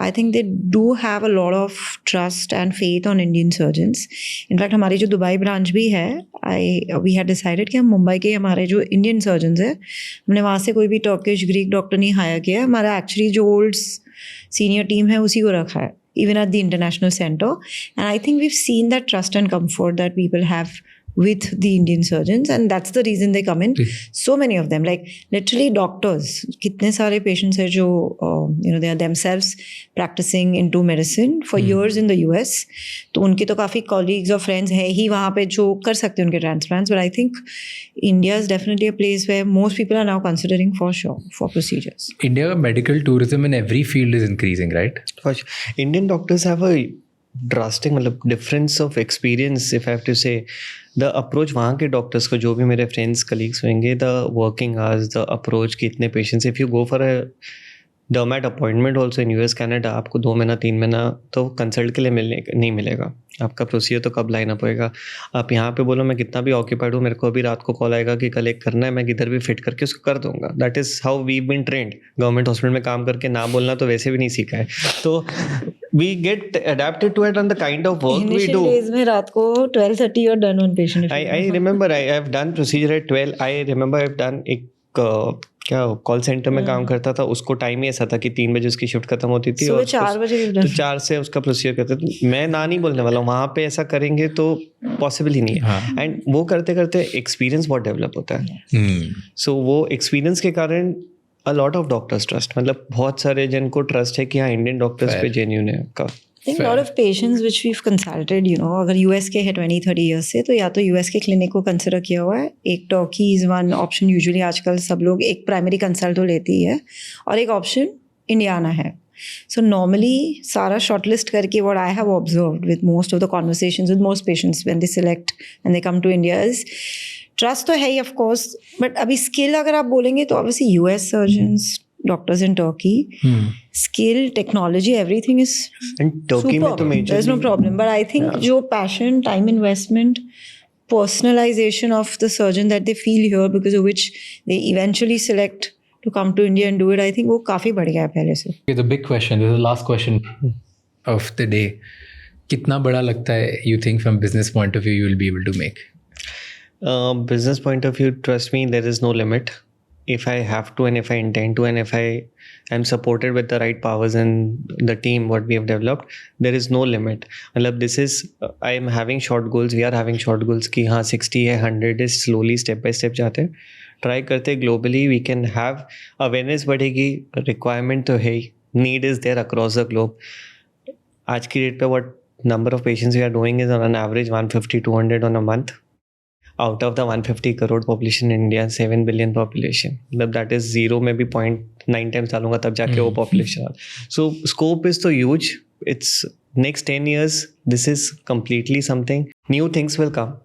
I think they do have a lot of trust and faith on Indian surgeons. In fact हमारी जो Dubai branch भी है, we had decided कि हम मुंबई के हमारे जो इंडियन सर्जन्स हैं, हमने वहाँ से कोई भी टर्किश ग्रीक डॉक्टर नहीं हायर किया. हमारा एक्चुअली जो ओल्ड सीनियर टीम है उसी को रखा है, even at the international center. And I think we've seen that trust and comfort that people have with the Indian surgeons, and that's the reason they come in. So many of them, like literally doctors, कितने सारे patients हैं जो they are themselves practicing into medicine for years in the US. तो उनके तो काफ़ी colleagues और friends हैं ही वहाँ पे जो कर सकते हैं उनके transplants. But I think India is definitely a place where most people are now considering for sure for procedures. India का medical tourism in every field is increasing, right? Indian doctors have a drastic मतलब difference of experience, if I have to say. The approach वहाँ के doctors को, जो भी मेरे friends colleagues होंगे, the working hours, the approach कि इतने patients, if you go for a डर्मेट appointment also in US Canada, आपको 2 महीना 3 महीना तो कंसल्ट के लिए नहीं मिलेगा. आपका प्रोसीजर तो कब लाइन अप होएगा. आप यहाँ पे बोलो मैं कितना भी ऑक्यूपाइड हूँ, मेरे को अभी रात को कॉल आएगा कि कल एक करना है, मैं किधर भी फिट करके उसको कर दूंगा. That is how we been trained. Government hospital में काम करके ना बोलना तो वैसे भी नहीं सीखा है. तो we get adapted to it on the kind of work we Initial do. days में रात को 12:30 you're done on patient. if you I remember I have done procedure at 12. I remember I have done एक क्या call centre में काम करता था, उसको टाइम ही ऐसा था कि 3 बजे उसकी शिफ्ट खत्म होती थी सुबह और 4 बजे you've तो done. 4 से उसका प्रोसीजर करते थे. मैं ना नहीं बोलने वाला हूँ, वहाँ पे ऐसा करेंगे तो पॉसिबल ही नहीं है. एंड वो करते करते एक्सपीरियंस बहुत डेवलप होता है. सो वो एक्सपीरियंस के कारण अ लॉट ऑफ डॉक्टर्स ट्रस्ट, मतलब बहुत सारे जन को ट्रस्ट है कि हाँ इंडियन डॉक्टर्स पे जेन्यून है का. I think a lot of patients which we've consulted, अगर US के है 20-30 years से, तो या तो US के क्लिनिक को कंसिडर किया हुआ है. एक Turkey is one option. Usually आजकल सब लोग एक प्राइमरी कंसल्ट तो लेती है और एक ऑप्शन इंडियाना है. So normally सारा शॉर्टलिस्ट करके what I have observed with most of the conversations with most patients when they select and they come to India is trust तो है ही of course, but अभी skill अगर आप बोलेंगे तो obviously US surgeons, doctors in Turkey, skill, technology, everything is and Turkey में तो superb. There's no problem. But I think जो passion, time investment, personalization of the surgeon that they feel here because of which they eventually select to come to India and do it, I think वो काफ़ी बढ़ गया है पहले से. Okay, the big question, this is the last question of the day. कितना बड़ा लगता है you think from business point of view you will be able to make? Business point of view, trust me, there is no limit. If I have to and if I intend to and if I am supported with the right powers and the team what we have developed, there is no limit. मतलब this is I am having short goals, we are having short goals कि हाँ 60 है 100 है, slowly step by step जाते हैं, try करते globally. We can have awareness बढ़ेगी, requirement तो है ही, need is there across the globe. आज की डेट पे what number of patients we are doing is on an average 150-200 on a month. Out of the 150 crore population in India, 7 billion population, मतलब that is 0 में भी 0.9 times डालूंगा तब जाके वो पॉपुलेशन. सो स्कोप इज तो huge. It's next 10 years, this is completely something. New things will come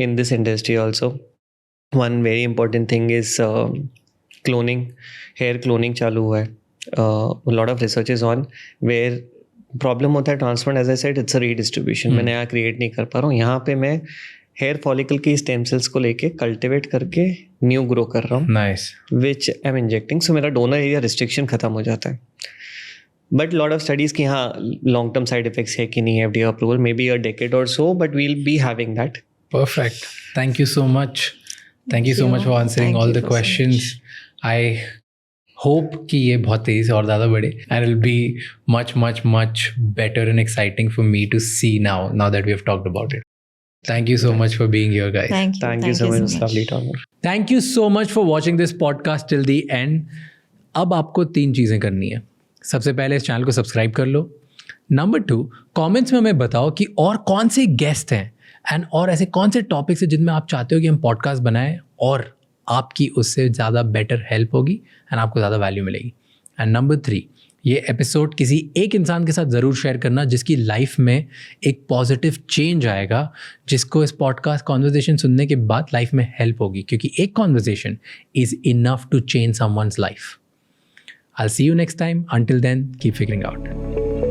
in this industry also. One very important thing is cloning. Hair cloning चालू हुआ है. A lot of research is on where problem होता है transplant. As I said it's a redistribution. मैं नया create नहीं कर पा रहा हूँ. यहाँ पे मैं हेयर फॉलिकल की स्टेम सेल्स को लेके कल्टिवेट करके न्यू ग्रो कर रहा हूँ, nice. Which I am injecting. So मेरा डोनर एरिया रिस्ट्रिक्शन खत्म हो जाता है. बट लॉट ऑफ स्टडीज की हाँ लॉन्ग टर्म साइड इफेक्ट्स है कि नहीं है, FDA approval may B a decade और so, but we will be having that. Perfect. Thank you so much. Thank you so much for answering Thank all you the for so questions. I hope कि ये बहुत तेज़ी से और ज़्यादा बढ़े, and it'll be much much much better and exciting for me to see now that we have talked about it. Thank you so much for being here, guys. Thank Thank you so much. It's lovely talking. Thank you so much for watching this podcast till the end. अब आपको 3 चीज़ें करनी है. सबसे पहले इस channel को subscribe कर लो. नंबर 2, कमेंट्स में हमें बताओ कि और कौन से गेस्ट हैं एंड और ऐसे कौन से टॉपिक्स हैं जिनमें आप चाहते हो कि हम पॉडकास्ट बनाएं और आपकी उससे ज़्यादा बेटर हेल्प होगी एंड आपको ज़्यादा वैल्यू मिलेगी. एंड नंबर 3, ये एपिसोड किसी एक इंसान के साथ ज़रूर शेयर करना जिसकी लाइफ में एक पॉजिटिव चेंज आएगा, जिसको इस पॉडकास्ट कॉन्वर्जेशन सुनने के बाद लाइफ में हेल्प होगी, क्योंकि एक conversation is enough to change someone's life. I'll see you next time. Until then, keep figuring out.